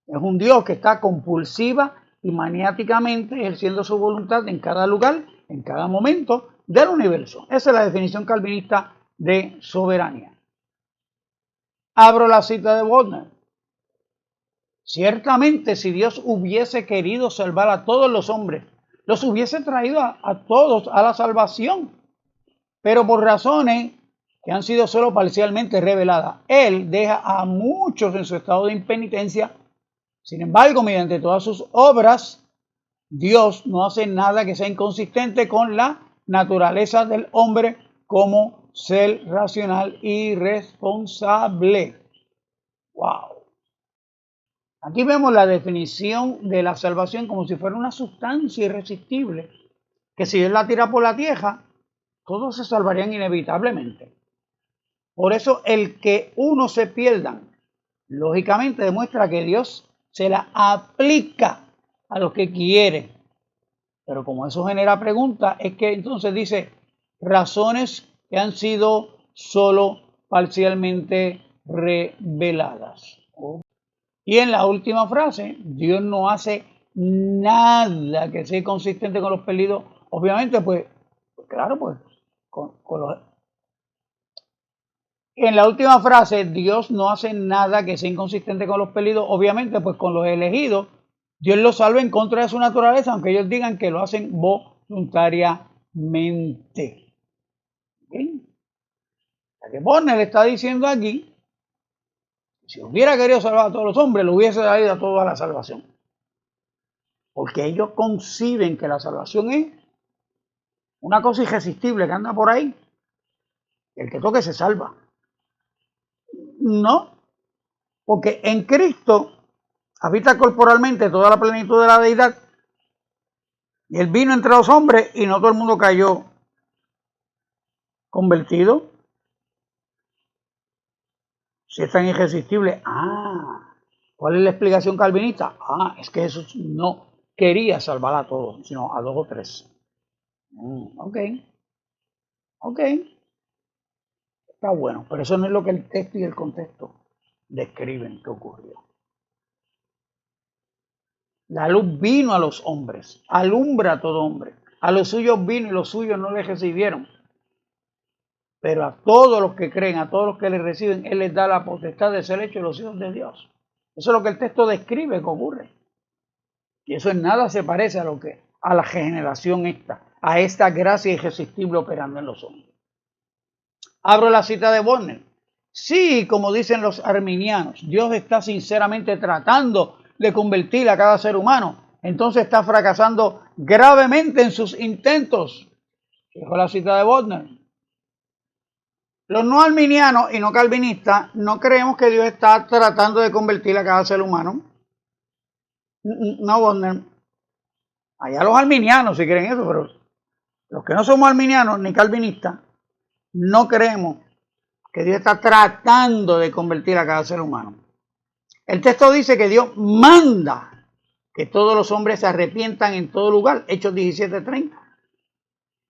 es un Dios que está compulsiva y maniáticamente ejerciendo su voluntad en cada lugar, en cada momento del universo. Esa es la definición calvinista de soberanía. Abro la cita de Bodner. Ciertamente, si Dios hubiese querido salvar a todos los hombres, los hubiese traído a todos a la salvación. Pero por razones que han sido solo parcialmente reveladas, Él deja a muchos en su estado de impenitencia. Sin embargo, mediante todas sus obras, Dios no hace nada que sea inconsistente con la naturaleza del hombre como ser racional y responsable. ¡Wow! Aquí vemos la definición de la salvación como si fuera una sustancia irresistible, que si Dios la tira por la tierra, todos se salvarían inevitablemente. Por eso el que unos se pierdan, lógicamente demuestra que Dios se la aplica a los que quiere. Pero como eso genera preguntas, es que entonces dice razones que han sido solo parcialmente reveladas. Y en la última frase, Dios no hace nada que sea consistente con los perdidos. Obviamente, pues claro, pues con los... En la última frase, Dios no hace nada que sea inconsistente con los perdidos. Obviamente, pues con los elegidos, Dios los salva en contra de su naturaleza, aunque ellos digan que lo hacen voluntariamente. ¿Okay? La que Bonner está diciendo aquí, si hubiera querido salvar a todos los hombres, le hubiese dado a toda la salvación. Porque ellos conciben que la salvación es una cosa irresistible que anda por ahí. El que toque se salva. No, porque en Cristo habita corporalmente toda la plenitud de la deidad. Y él vino entre los hombres y no todo el mundo cayó convertido. Si es tan irresistible. ¿Cuál es la explicación calvinista? Es que Jesús no quería salvar a todos, sino a 2 o 3. Ok. Está bueno, pero eso no es lo que el texto y el contexto describen que ocurrió. La luz vino a los hombres, alumbra a todo hombre. A los suyos vino y los suyos no le recibieron. Pero a todos los que creen, a todos los que le reciben, Él les da la potestad de ser hechos los hijos de Dios. Eso es lo que el texto describe que ocurre. Y eso en nada se parece a la regeneración a esta gracia irresistible operando en los hombres. Abro la cita de Bonner. Sí, como dicen los arminianos, Dios está sinceramente tratando de convertir a cada ser humano. Entonces está fracasando gravemente en sus intentos. Dijo la cita de Bonner. Los no arminianos y no calvinistas no creemos que Dios está tratando de convertir a cada ser humano. No, Bonner. Allá los arminianos si creen eso, pero los que no somos arminianos ni calvinistas no creemos que Dios está tratando de convertir a cada ser humano. El texto dice que Dios manda que todos los hombres se arrepientan en todo lugar. Hechos 17:30.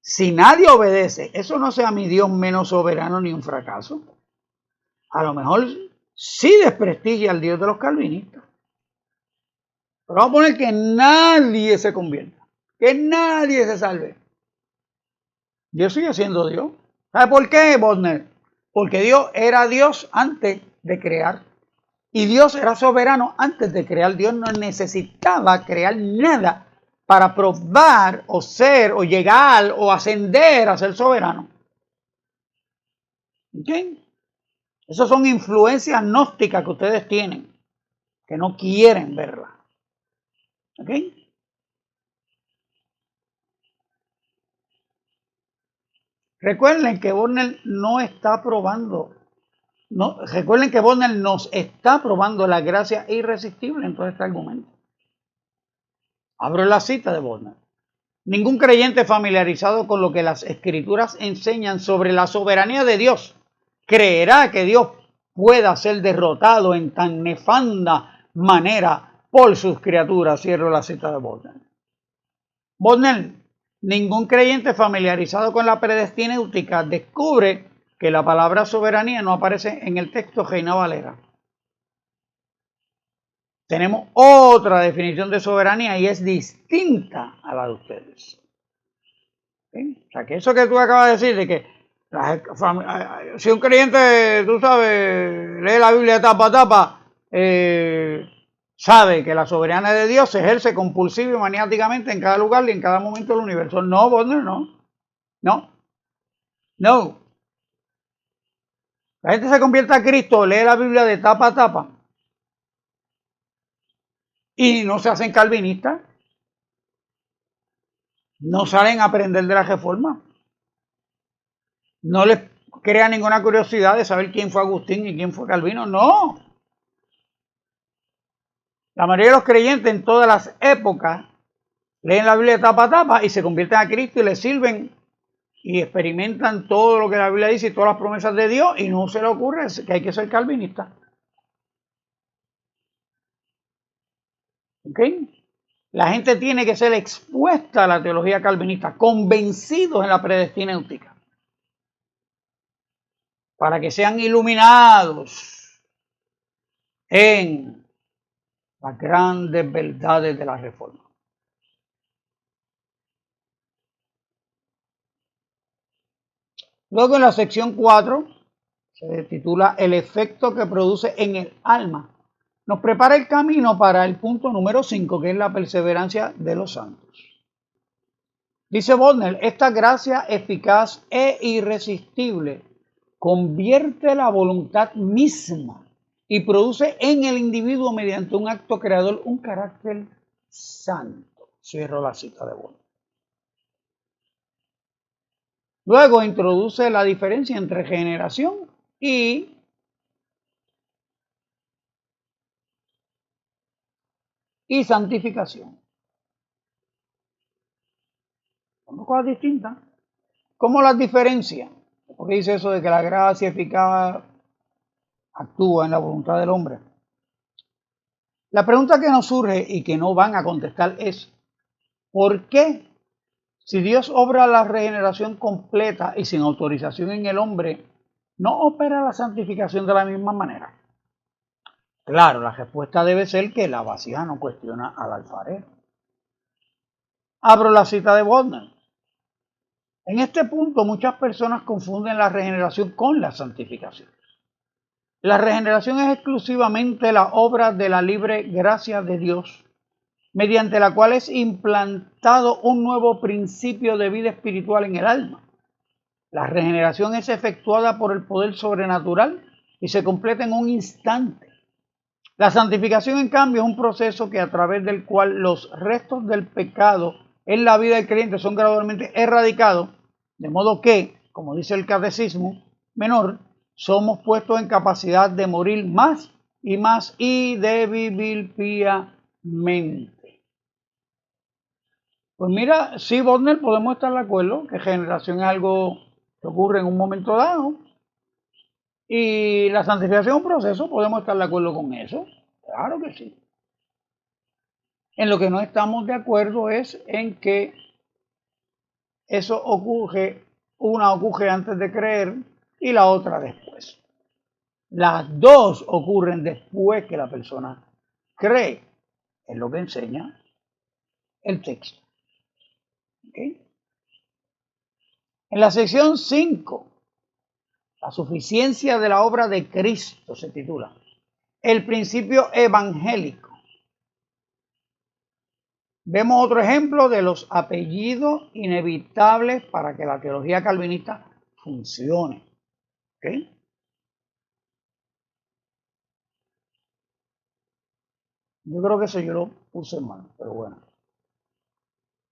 Si nadie obedece, eso no sea mi Dios menos soberano ni un fracaso. A lo mejor sí desprestigia al Dios de los calvinistas. Pero vamos a poner que nadie se convierta, que nadie se salve. Dios sigue siendo Dios. ¿Sabe por qué, Bonner? Porque Dios era Dios antes de crear. Y Dios era soberano antes de crear. Dios no necesitaba crear nada para probar o ser o llegar o ascender a ser soberano. ¿Ok? Esas son influencias gnósticas que ustedes tienen, que no quieren verla. ¿Ok? Recuerden que Bonner no está probando. Recuerden que Bonner nos está probando la gracia irresistible en todo este argumento. Abro la cita de Bonner. Ningún creyente familiarizado con lo que las escrituras enseñan sobre la soberanía de Dios creerá que Dios pueda ser derrotado en tan nefanda manera por sus criaturas. Cierro la cita de Bonner. Bonner, ningún creyente familiarizado con la predestinéutica descubre que la palabra soberanía no aparece en el texto Reina Valera. Tenemos otra definición de soberanía y es distinta a la de ustedes. ¿Sí? O sea, que eso que tú acabas de decir, de que si un creyente, tú sabes, lee la Biblia de tapa a tapa, sabe que la soberanía de Dios se ejerce compulsivo y maniáticamente en cada lugar y en cada momento del universo. No, Bonner, no. La gente se convierte a Cristo, lee la Biblia de tapa a tapa y no se hacen calvinistas. No salen a aprender de la Reforma. No les crea ninguna curiosidad de saber quién fue Agustín y quién fue Calvino. No. La mayoría de los creyentes en todas las épocas leen la Biblia de tapa a tapa y se convierten a Cristo y le sirven y experimentan todo lo que la Biblia dice y todas las promesas de Dios y no se le ocurre que hay que ser calvinista. ¿Ok? La gente tiene que ser expuesta a la teología calvinista, convencidos en la predestinéutica, para que sean iluminados en las grandes verdades de la Reforma. Luego en la sección 4 se titula El efecto que produce en el alma. Nos prepara el camino para el punto número 5, que es la perseverancia de los santos. Dice Bodner, esta gracia eficaz e irresistible convierte la voluntad misma y produce en el individuo mediante un acto creador un carácter santo. Cierro la cita de Bodner. Luego introduce la diferencia entre regeneración y santificación. Son cosas distintas. ¿Cómo las diferencia? Porque dice eso de que la gracia eficaz actúa en la voluntad del hombre. La pregunta que nos surge y que no van a contestar es, ¿por qué? Si Dios obra la regeneración completa y sin autorización en el hombre, ¿no opera la santificación de la misma manera? Claro, la respuesta debe ser que la vasija no cuestiona al alfarero. Abro la cita de Bodner. En este punto muchas personas confunden la regeneración con la santificación. La regeneración es exclusivamente la obra de la libre gracia de Dios, mediante la cual es implantado un nuevo principio de vida espiritual en el alma. La regeneración es efectuada por el poder sobrenatural y se completa en un instante. La santificación, en cambio, es un proceso que a través del cual los restos del pecado en la vida del creyente son gradualmente erradicados, de modo que, como dice el Catecismo Menor, somos puestos en capacidad de morir más y de vivir piamente. Pues mira, sí, Bodner, podemos estar de acuerdo que regeneración es algo que ocurre en un momento dado y la santificación es un proceso, podemos estar de acuerdo con eso. Claro que sí. En lo que no estamos de acuerdo es en que eso ocurre, una ocurre antes de creer y la otra después. Las dos ocurren después que la persona cree, es lo que enseña el texto. ¿Okay? En la sección 5, la suficiencia de la obra de Cristo se titula El principio evangélico. Vemos otro ejemplo de los apellidos inevitables para que la teología calvinista funcione. ¿Okay? Yo creo que eso yo lo puse mal, pero bueno.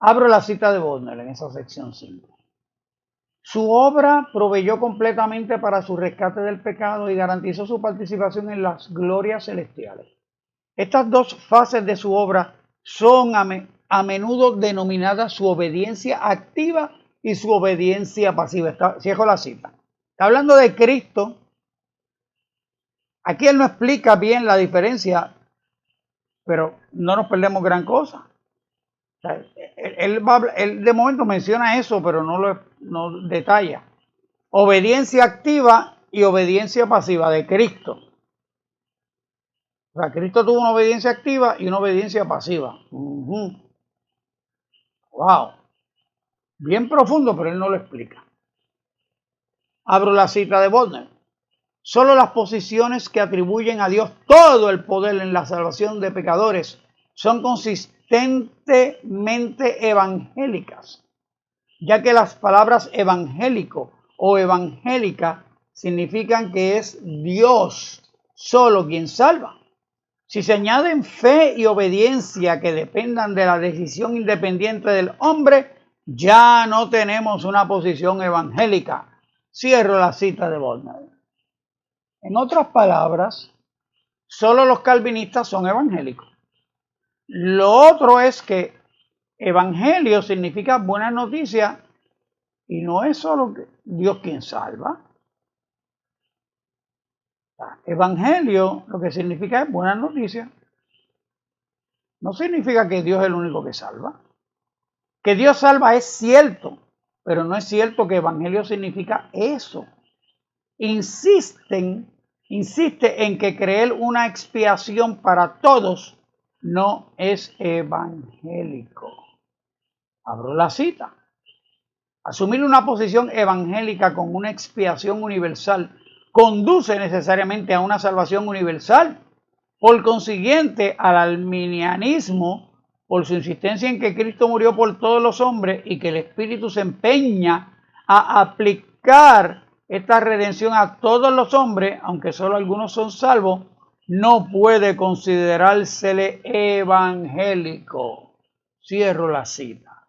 Abro la cita de Bodner en esa sección 5. Su obra proveyó completamente para su rescate del pecado y garantizó su participación en las glorias celestiales. Estas dos fases de su obra son a menudo denominadas su obediencia activa y su obediencia pasiva. Cierro la cita. Está hablando de Cristo. Aquí él no explica bien la diferencia, pero no nos perdemos gran cosa. O sea, él de momento menciona eso, pero no detalla. Obediencia activa y obediencia pasiva de Cristo. O sea, Cristo tuvo una obediencia activa y una obediencia pasiva. Wow. Bien profundo, pero él no lo explica. Abro la cita de Bodner. Solo las posiciones que atribuyen a Dios todo el poder en la salvación de pecadores son consistentemente evangélicas, ya que las palabras evangélico o evangélica significan que es Dios solo quien salva. Si se añaden fe y obediencia que dependan de la decisión independiente del hombre, ya no tenemos una posición evangélica. Cierro la cita de Bodner. En otras palabras, solo los calvinistas son evangélicos. Lo otro es que evangelio significa buena noticia y no es solo Dios quien salva. Evangelio lo que significa es buena noticia. No significa que Dios es el único que salva. Que Dios salva es cierto, pero no es cierto que evangelio significa eso. Insiste en que creer una expiación para todos no es evangélico. Abro la cita. Asumir una posición evangélica con una expiación universal conduce necesariamente a una salvación universal. Por consiguiente, al arminianismo por su insistencia en que Cristo murió por todos los hombres y que el Espíritu se empeña a aplicar esta redención a todos los hombres, aunque solo algunos son salvos, no puede considerársele evangélico. Cierro la cita.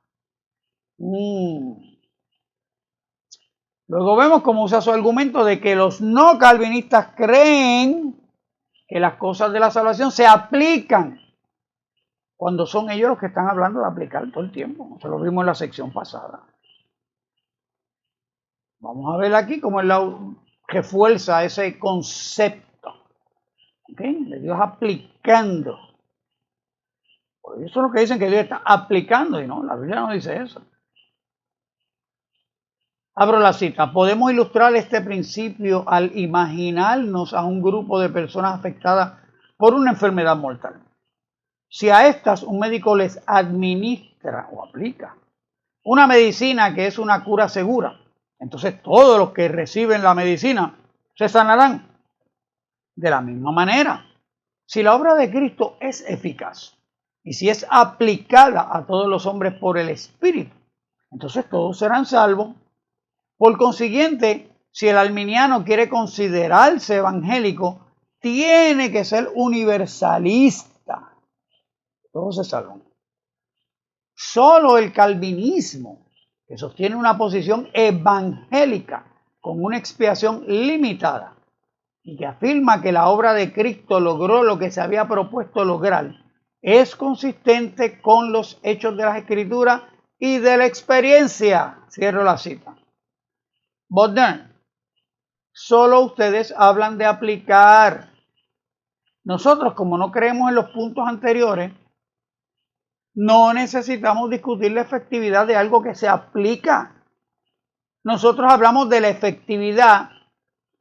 Luego vemos cómo usa su argumento de que los no calvinistas creen que las cosas de la salvación se aplican cuando son ellos los que están hablando de aplicar todo el tiempo. Se lo vimos en la sección pasada. Vamos a ver aquí cómo él refuerza ese concepto, ¿okay?, de Dios aplicando. Por eso es lo que dicen, que Dios está aplicando, y no, la Biblia no dice eso. Abro la cita. Podemos ilustrar este principio al imaginarnos a un grupo de personas afectadas por una enfermedad mortal. Si a estas un médico les administra o aplica una medicina que es una cura segura, entonces todos los que reciben la medicina se sanarán. De la misma manera, si la obra de Cristo es eficaz y si es aplicada a todos los hombres por el Espíritu, entonces todos serán salvos. Por consiguiente, si el arminiano quiere considerarse evangélico, tiene que ser universalista. Todos se salvan. Solo el calvinismo, que sostiene una posición evangélica con una expiación limitada y que afirma que la obra de Cristo logró lo que se había propuesto lograr, es consistente con los hechos de las Escrituras y de la experiencia. Cierro la cita. Bodner, solo ustedes hablan de aplicar. Nosotros, como no creemos en los puntos anteriores, no necesitamos discutir la efectividad de algo que se aplica. Nosotros hablamos de la efectividad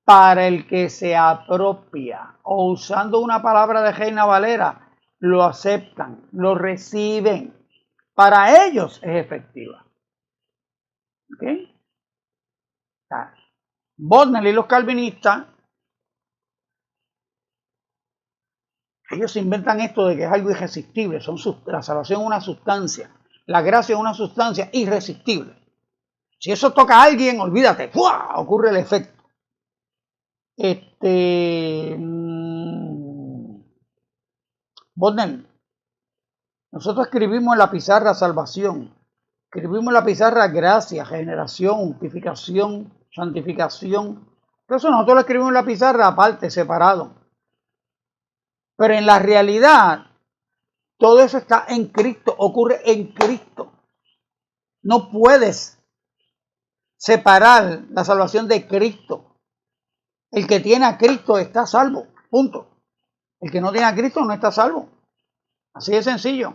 para el que se apropia, o usando una palabra de Reina Valera, lo aceptan, lo reciben. Para ellos es efectiva. ¿Ok? Bodner y los calvinistas, ellos inventan esto de que es algo irresistible. La salvación es una sustancia, la gracia es una sustancia irresistible. Si eso toca a alguien, olvídate, ¡fua!, ocurre el efecto. Bodner, nosotros escribimos en la pizarra salvación, escribimos en la pizarra gracia, generación, justificación, santificación. Por eso nosotros lo escribimos en la pizarra aparte, separado. Pero en la realidad, todo eso está en Cristo, ocurre en Cristo. No puedes separar la salvación de Cristo. El que tiene a Cristo está salvo, punto. El que no tiene a Cristo no está salvo. Así de sencillo.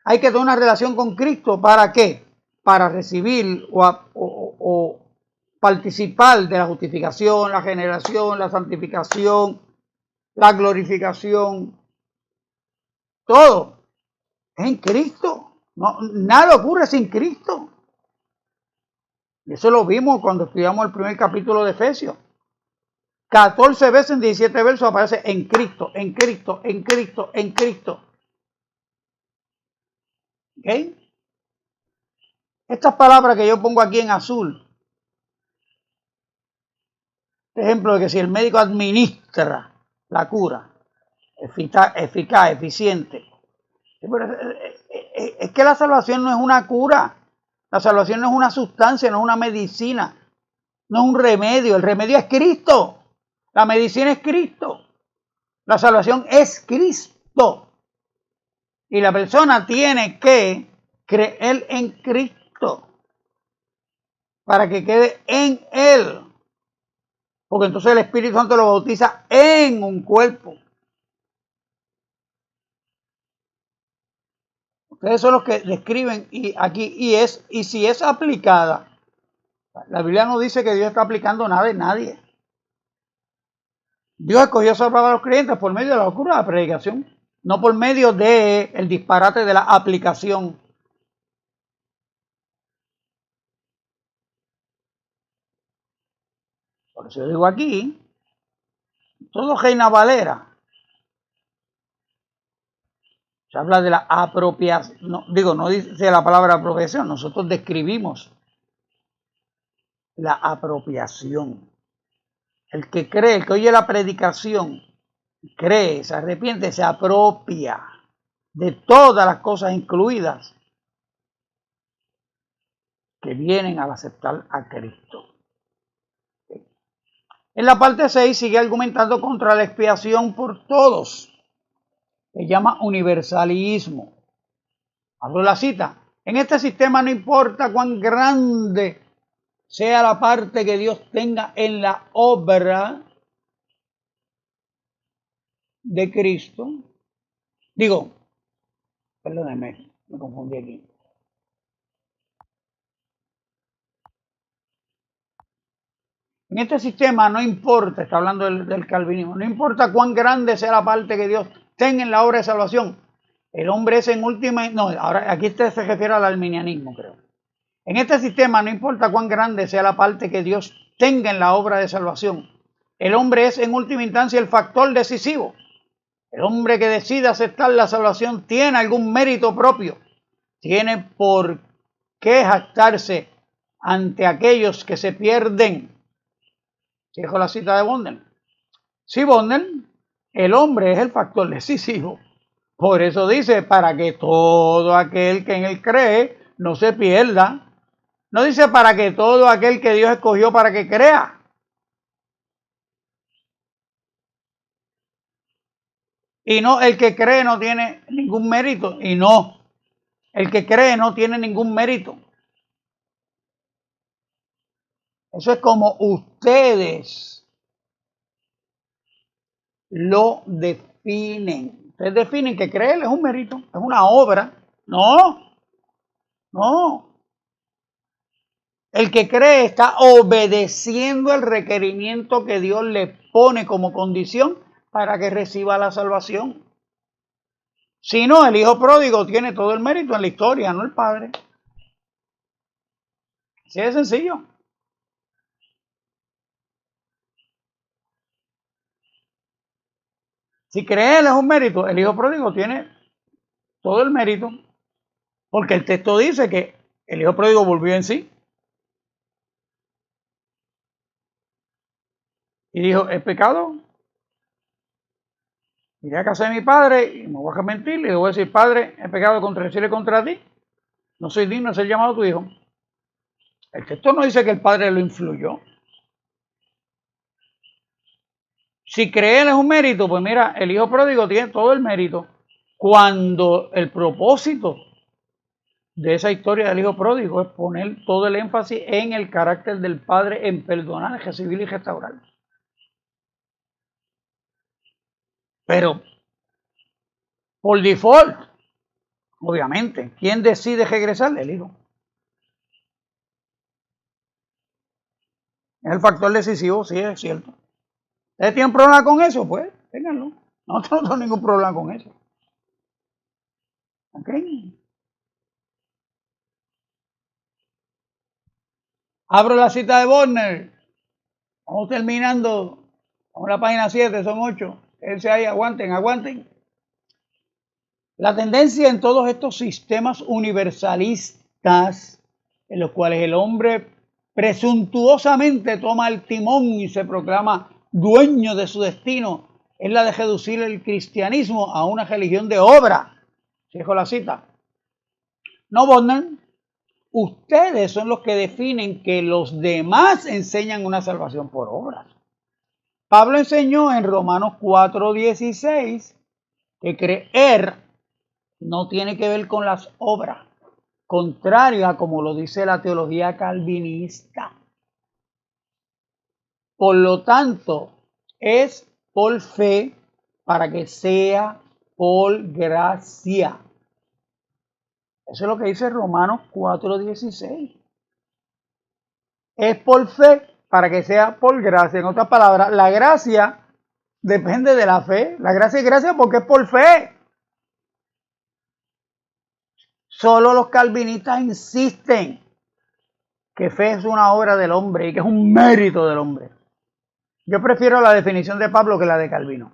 Hay que tener una relación con Cristo. ¿Para qué? Para recibir o participar de la justificación, la generación, la santificación, la glorificación. Todo es en Cristo. No, nada ocurre sin Cristo. Y eso lo vimos cuando estudiamos el primer capítulo de Efesios. 14 veces en 17 versos aparece en Cristo, en Cristo, en Cristo, en Cristo. ¿Ok? Estas palabras que yo pongo aquí en azul, por ejemplo, de que si el médico administra la cura, eficaz, eficiente, es que la salvación no es una cura, la salvación no es una sustancia, no es una medicina, no es un remedio, el remedio es Cristo, la medicina es Cristo, la salvación es Cristo. Y la persona tiene que creer en Cristo para que quede en Él. Porque entonces el Espíritu Santo lo bautiza en un cuerpo. Ustedes son los que describen aquí y si es aplicada. La Biblia no dice que Dios está aplicando nada en nadie. Dios escogió salvar a los creyentes por medio de la locura de la predicación, no por medio del disparate de la aplicación. Por eso yo digo aquí, todo Reina Valera Se habla de la apropiación, no dice la palabra apropiación, nosotros describimos la apropiación. El que cree, el que oye la predicación, cree, se arrepiente, se apropia de todas las cosas incluidas que vienen al aceptar a Cristo. En la parte 6 sigue argumentando contra la expiación por todos. Se llama universalismo. Abro la cita. En este sistema no importa cuán grande sea la parte que Dios tenga en la obra de Cristo. Perdónenme, me confundí aquí. En este sistema no importa, está hablando del calvinismo, no importa cuán grande sea la parte que Dios tenga en la obra de salvación. El hombre es en última, ahora aquí se refiere al arminianismo, creo. En este sistema no importa cuán grande sea la parte que Dios tenga en la obra de salvación. El hombre es en última instancia el factor decisivo. El hombre que decide aceptar la salvación tiene algún mérito propio. Tiene por qué jactarse ante aquellos que se pierden. Dijo la cita de Bondel. Sí, Bondel, el hombre es el factor decisivo. Por eso dice, para que todo aquel que en él cree no se pierda. No dice para que todo aquel que Dios escogió para que crea. Y no, el que cree no tiene ningún mérito. Y no, el que cree no tiene ningún mérito. Eso es como ustedes lo definen. Ustedes definen que creer es un mérito, es una obra. No. El que cree está obedeciendo el requerimiento que Dios le pone como condición para que reciba la salvación. Si no, el hijo pródigo tiene todo el mérito en la historia, no el padre. Así de sencillo. Si creer es un mérito, el hijo pródigo tiene todo el mérito, porque el texto dice que el hijo pródigo volvió en sí. Y dijo, ¿es pecado? Iré a casa de mi padre y me voy a mentir y le voy a decir, padre, he pecado decirle contra ti. No soy digno de ser llamado tu hijo. El texto no dice que el padre lo influyó. Si creer es un mérito, pues mira, el hijo pródigo tiene todo el mérito. Cuando el propósito de esa historia del hijo pródigo es poner todo el énfasis en el carácter del padre en perdonar, recibir y restaurar. Pero por default, obviamente, ¿quién decide regresar? El hijo. Es el factor decisivo, sí, es cierto. ¿Ustedes tienen problema con eso? Pues, ténganlo. Nosotros no tenemos ningún problema con eso. ¿Ok? Abro la cita de Borner. Vamos terminando. Vamos a la página 7, son 8. Quédense ahí, aguanten. La tendencia en todos estos sistemas universalistas, en los cuales el hombre presuntuosamente toma el timón y se proclama dueño de su destino, es la de reducir el cristianismo a una religión de obra. Dejo la cita. No, Bonner, ustedes son los que definen que los demás enseñan una salvación por obras. Pablo enseñó en Romanos 4:16 que creer no tiene que ver con las obras, contrario a como lo dice la teología calvinista. Por lo tanto, es por fe para que sea por gracia. Eso es lo que dice Romanos 4:16. Es por fe para que sea por gracia. En otras palabras, la gracia depende de la fe. La gracia es gracia porque es por fe. Solo los calvinistas insisten que fe es una obra del hombre y que es un mérito del hombre. Yo prefiero la definición de Pablo que la de Calvino.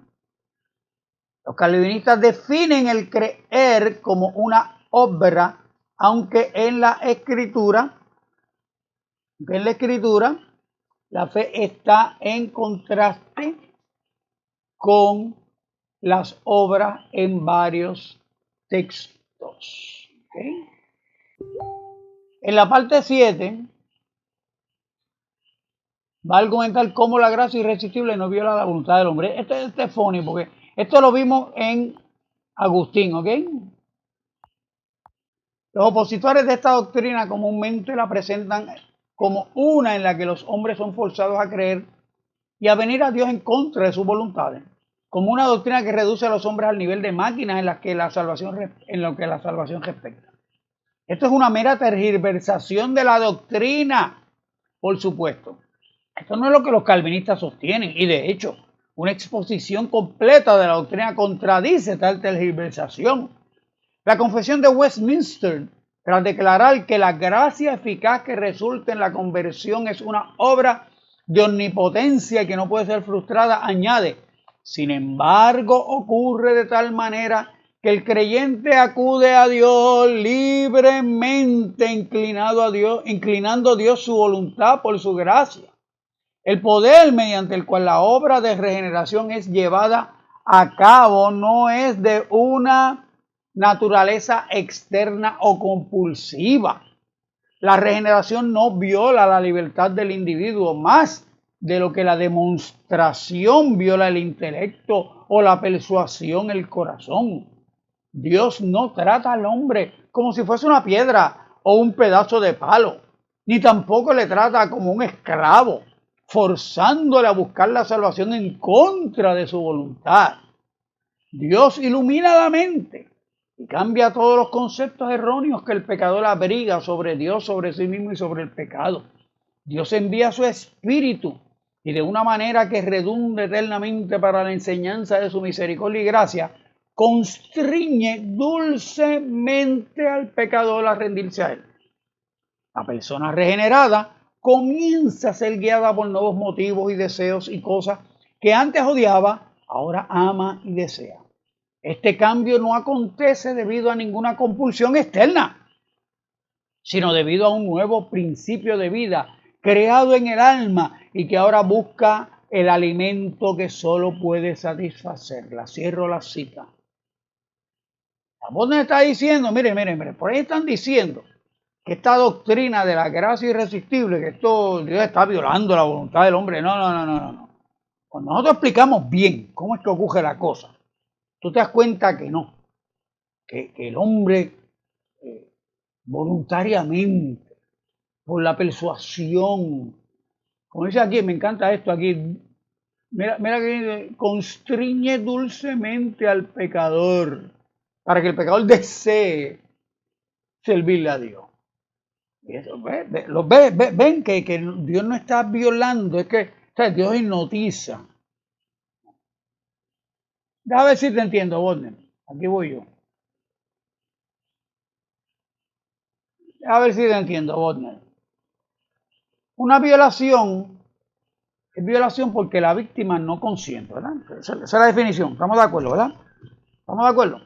Los calvinistas definen el creer como una obra, aunque en la escritura la fe está en contraste con las obras en varios textos. ¿Okay? En la parte 7 va a argumentar cómo la gracia irresistible no viola la voluntad del hombre. Este es funny porque esto lo vimos en Agustín, ¿ok? Los opositores de esta doctrina comúnmente la presentan como una en la que los hombres son forzados a creer y a venir a Dios en contra de sus voluntades, como una doctrina que reduce a los hombres al nivel de máquinas en lo que la salvación respecta. Esto es una mera tergiversación de la doctrina, por supuesto. Esto no es lo que los calvinistas sostienen y de hecho una exposición completa de la doctrina contradice tal tergiversación. La confesión de Westminster, tras declarar que la gracia eficaz que resulta en la conversión es una obra de omnipotencia y que no puede ser frustrada, añade: sin embargo, ocurre de tal manera que el creyente acude a Dios libremente, inclinando a Dios su voluntad por su gracia. El poder mediante el cual la obra de regeneración es llevada a cabo no es de una naturaleza externa o compulsiva. La regeneración no viola la libertad del individuo más de lo que la demostración viola el intelecto o la persuasión el corazón. Dios no trata al hombre como si fuese una piedra o un pedazo de palo, ni tampoco le trata como un esclavo, forzándole a buscar la salvación en contra de su voluntad. Dios ilumina la mente y cambia todos los conceptos erróneos que el pecador abriga sobre Dios, sobre sí mismo y sobre el pecado. Dios envía su espíritu y de una manera que redunde eternamente para la enseñanza de su misericordia y gracia, constriñe dulcemente al pecador a rendirse a él. La persona regenerada comienza a ser guiada por nuevos motivos y deseos y cosas que antes odiaba, ahora ama y desea. Este cambio no acontece debido a ninguna compulsión externa, sino debido a un nuevo principio de vida creado en el alma y que ahora busca el alimento que solo puede satisfacerla. Cierro la cita. Abundant está diciendo, miren, por ahí están diciendo que esta doctrina de la gracia irresistible, que esto Dios está violando la voluntad del hombre. No. Cuando nosotros explicamos bien cómo es que ocurre la cosa, tú te das cuenta que no, que el hombre voluntariamente, por la persuasión, como dice aquí, me encanta esto aquí, mira que dice, constriñe dulcemente al pecador, para que el pecador desee servirle a Dios. Y eso, ven que Dios no está violando, es que o sea, Dios hipnotiza. Déjame ver si te entiendo, Borne. Aquí voy yo. A ver si te entiendo, Borne. Una violación es violación porque la víctima no consiente, ¿verdad? Esa es la definición. Estamos de acuerdo, ¿verdad? ¿Estamos de acuerdo?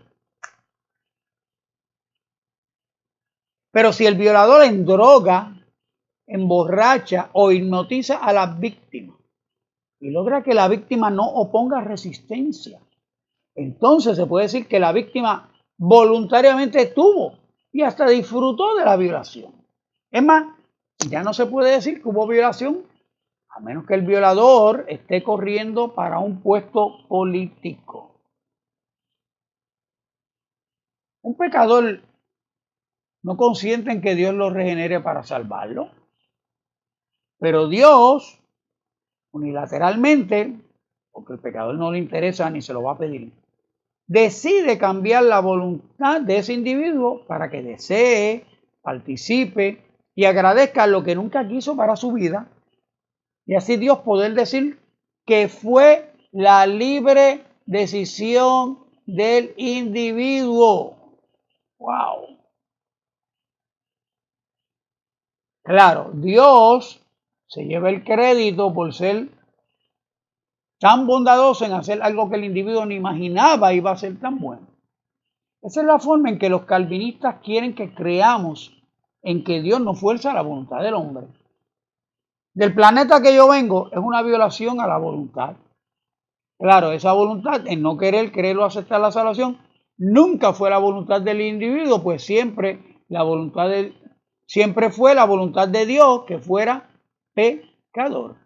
Pero si el violador endroga, emborracha o hipnotiza a la víctima y logra que la víctima no oponga resistencia, entonces se puede decir que la víctima voluntariamente tuvo y hasta disfrutó de la violación. Es más, ya no se puede decir que hubo violación a menos que el violador esté corriendo para un puesto político. Un pecador no consiente en que Dios lo regenere para salvarlo, pero Dios unilateralmente, porque el pecador no le interesa ni se lo va a pedir, decide cambiar la voluntad de ese individuo para que desee, participe y agradezca lo que nunca quiso para su vida, y así Dios poder decir que fue la libre decisión del individuo. ¡Wow! Claro, Dios se lleva el crédito por ser tan bondadoso en hacer algo que el individuo ni imaginaba iba a ser tan bueno. Esa es la forma en que los calvinistas quieren que creamos en que Dios no fuerza la voluntad del hombre. Del planeta que yo vengo es una violación a la voluntad. Claro, esa voluntad en no querer, creer o aceptar la salvación nunca fue la voluntad del individuo, pues siempre fue la voluntad de Dios que fuera pecador.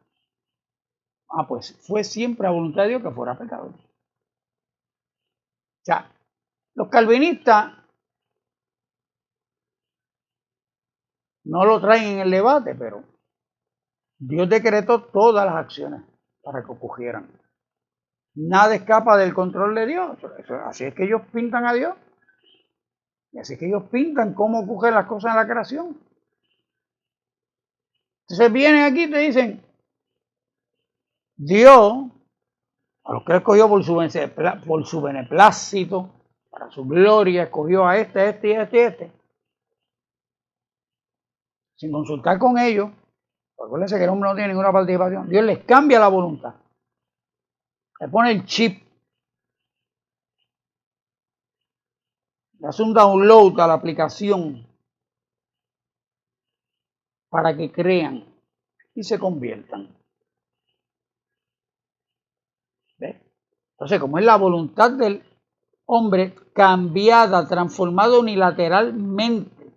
Pues fue siempre la voluntad de Dios que fuera pecador. O sea, los calvinistas no lo traen en el debate, pero Dios decretó todas las acciones para que ocurrieran. Nada escapa del control de Dios. Así es que ellos pintan a Dios. Y así es que ellos pintan cómo ocurren las cosas en la creación. Entonces vienen aquí y te dicen, Dios, a los que escogió por su beneplácito, para su gloria, escogió a este, sin consultar con ellos. Acuérdense que el hombre no tiene ninguna participación. Dios les cambia la voluntad. Le pone el chip. Le hace un download a la aplicación para que crean y se conviertan. ¿Ves? Entonces, como es la voluntad del hombre cambiada, transformada unilateralmente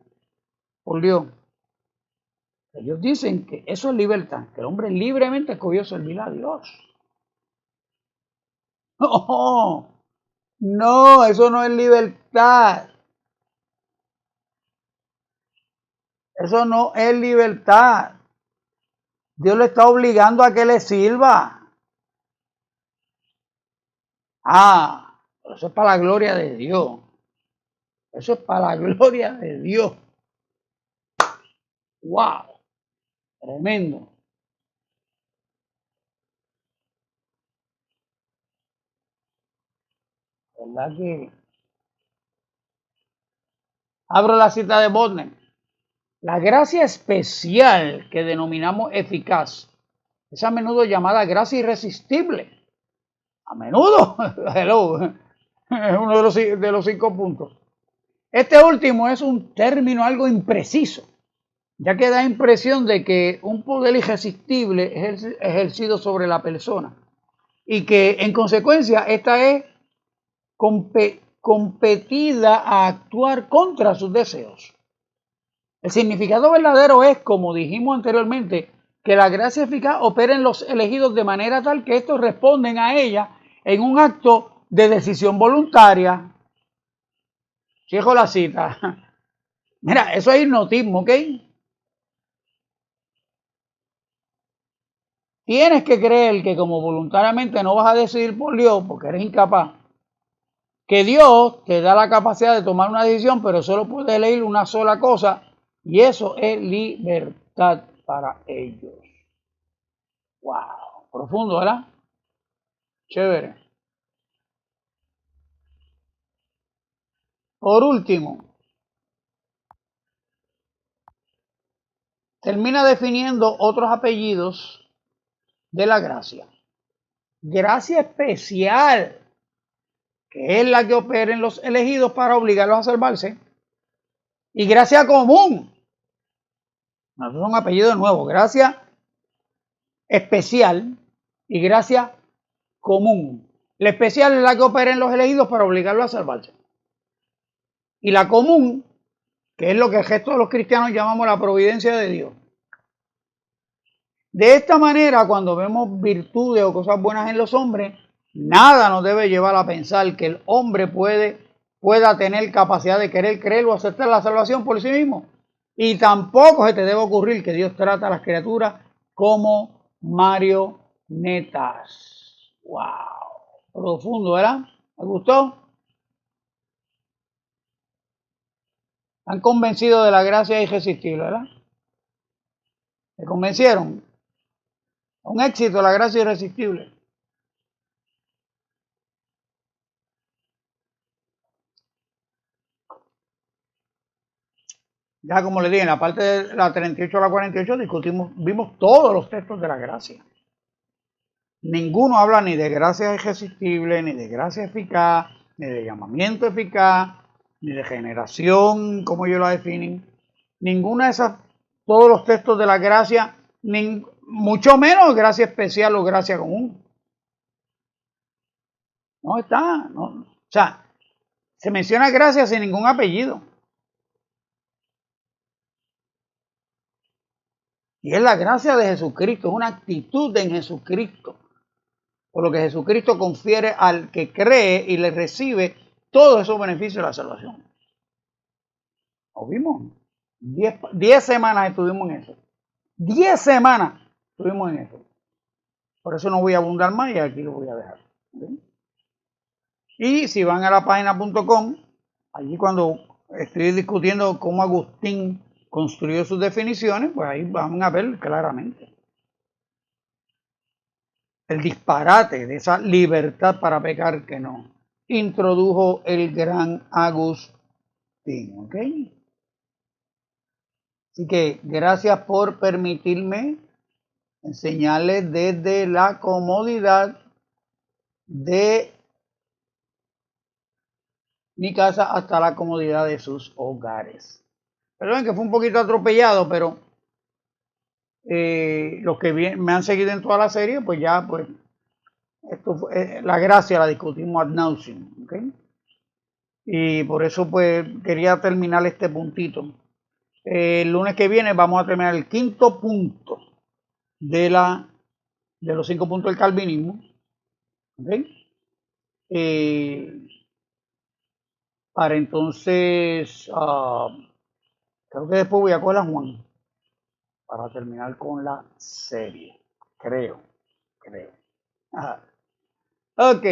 por Dios, ellos dicen que eso es libertad, que el hombre libremente escogió servir a Dios. No, eso no es libertad. Eso no es libertad. Dios le está obligando a que le sirva. Pero eso es para la gloria de Dios. Eso es para la gloria de Dios. ¡Wow! Tremendo. ¿Verdad que? Abro la cita de Bodner. La gracia especial que denominamos eficaz es a menudo llamada gracia irresistible. A menudo, hello, es uno de los 5 puntos. Este último es un término algo impreciso, ya que da impresión de que un poder irresistible es ejercido sobre la persona y que en consecuencia esta es competida a actuar contra sus deseos. El significado verdadero es, como dijimos anteriormente, que la gracia eficaz opera en los elegidos de manera tal que estos responden a ella en un acto de decisión voluntaria. Cierro la cita. Mira, eso es hipnotismo, ¿ok? Tienes que creer que como voluntariamente no vas a decidir por Dios, porque eres incapaz, que Dios te da la capacidad de tomar una decisión, pero solo puedes elegir una sola cosa, y eso es libertad para ellos. Wow, profundo, ¿verdad? Chévere. Por último, termina definiendo otros apellidos de la gracia. Gracia especial, que es la que opera en los elegidos para obligarlos a salvarse. Y gracia común. No, son apellidos nuevos. Gracia especial y gracia común. La especial es la que opera en los elegidos para obligarlos a salvarse. Y la común, que es lo que el resto de los cristianos llamamos la providencia de Dios. De esta manera, cuando vemos virtudes o cosas buenas en los hombres, nada nos debe llevar a pensar que el hombre pueda tener capacidad de querer creer o aceptar la salvación por sí mismo. Y tampoco se te debe ocurrir que Dios trata a las criaturas como marionetas. ¡Wow! Profundo, ¿verdad? ¿Me gustó? ¿Están convencidos de la gracia irresistible, verdad? ¿Se convencieron? Un éxito, la gracia irresistible. Ya como les dije, en la parte de la 38 a la 48 vimos todos los textos de la gracia. Ninguno habla ni de gracia irresistible, ni de gracia eficaz, ni de llamamiento eficaz, ni de generación, como ellos la definen. Ninguna de esas, todos los textos de la gracia, mucho menos gracia especial o gracia común. No está, no. O sea, se menciona gracia sin ningún apellido. Y es la gracia de Jesucristo, es una actitud en Jesucristo. Por lo que Jesucristo confiere al que cree y le recibe todos esos beneficios de la salvación. ¿Lo vimos? 10 semanas estuvimos en eso. 10 semanas estuvimos en eso. Por eso no voy a abundar más y aquí lo voy a dejar. ¿Sí? Y si van a la página.com, allí cuando estoy discutiendo cómo Agustín construyó sus definiciones, pues ahí van a ver claramente el disparate de esa libertad para pecar que no introdujo el gran Agustín. ¿Ok? Así que gracias por permitirme enseñarles desde la comodidad de mi casa hasta la comodidad de sus hogares. Perdón que fue un poquito atropellado, pero los que me han seguido en toda la serie, pues ya, pues, la gracia la discutimos ad nauseam, ¿okay? Y por eso, pues, quería terminar este puntito. El lunes que viene vamos a terminar el quinto punto de los 5 puntos del calvinismo, ¿okay? Para entonces, creo que después voy a coger a Juan para terminar con la serie. Creo. Ajá. Ok.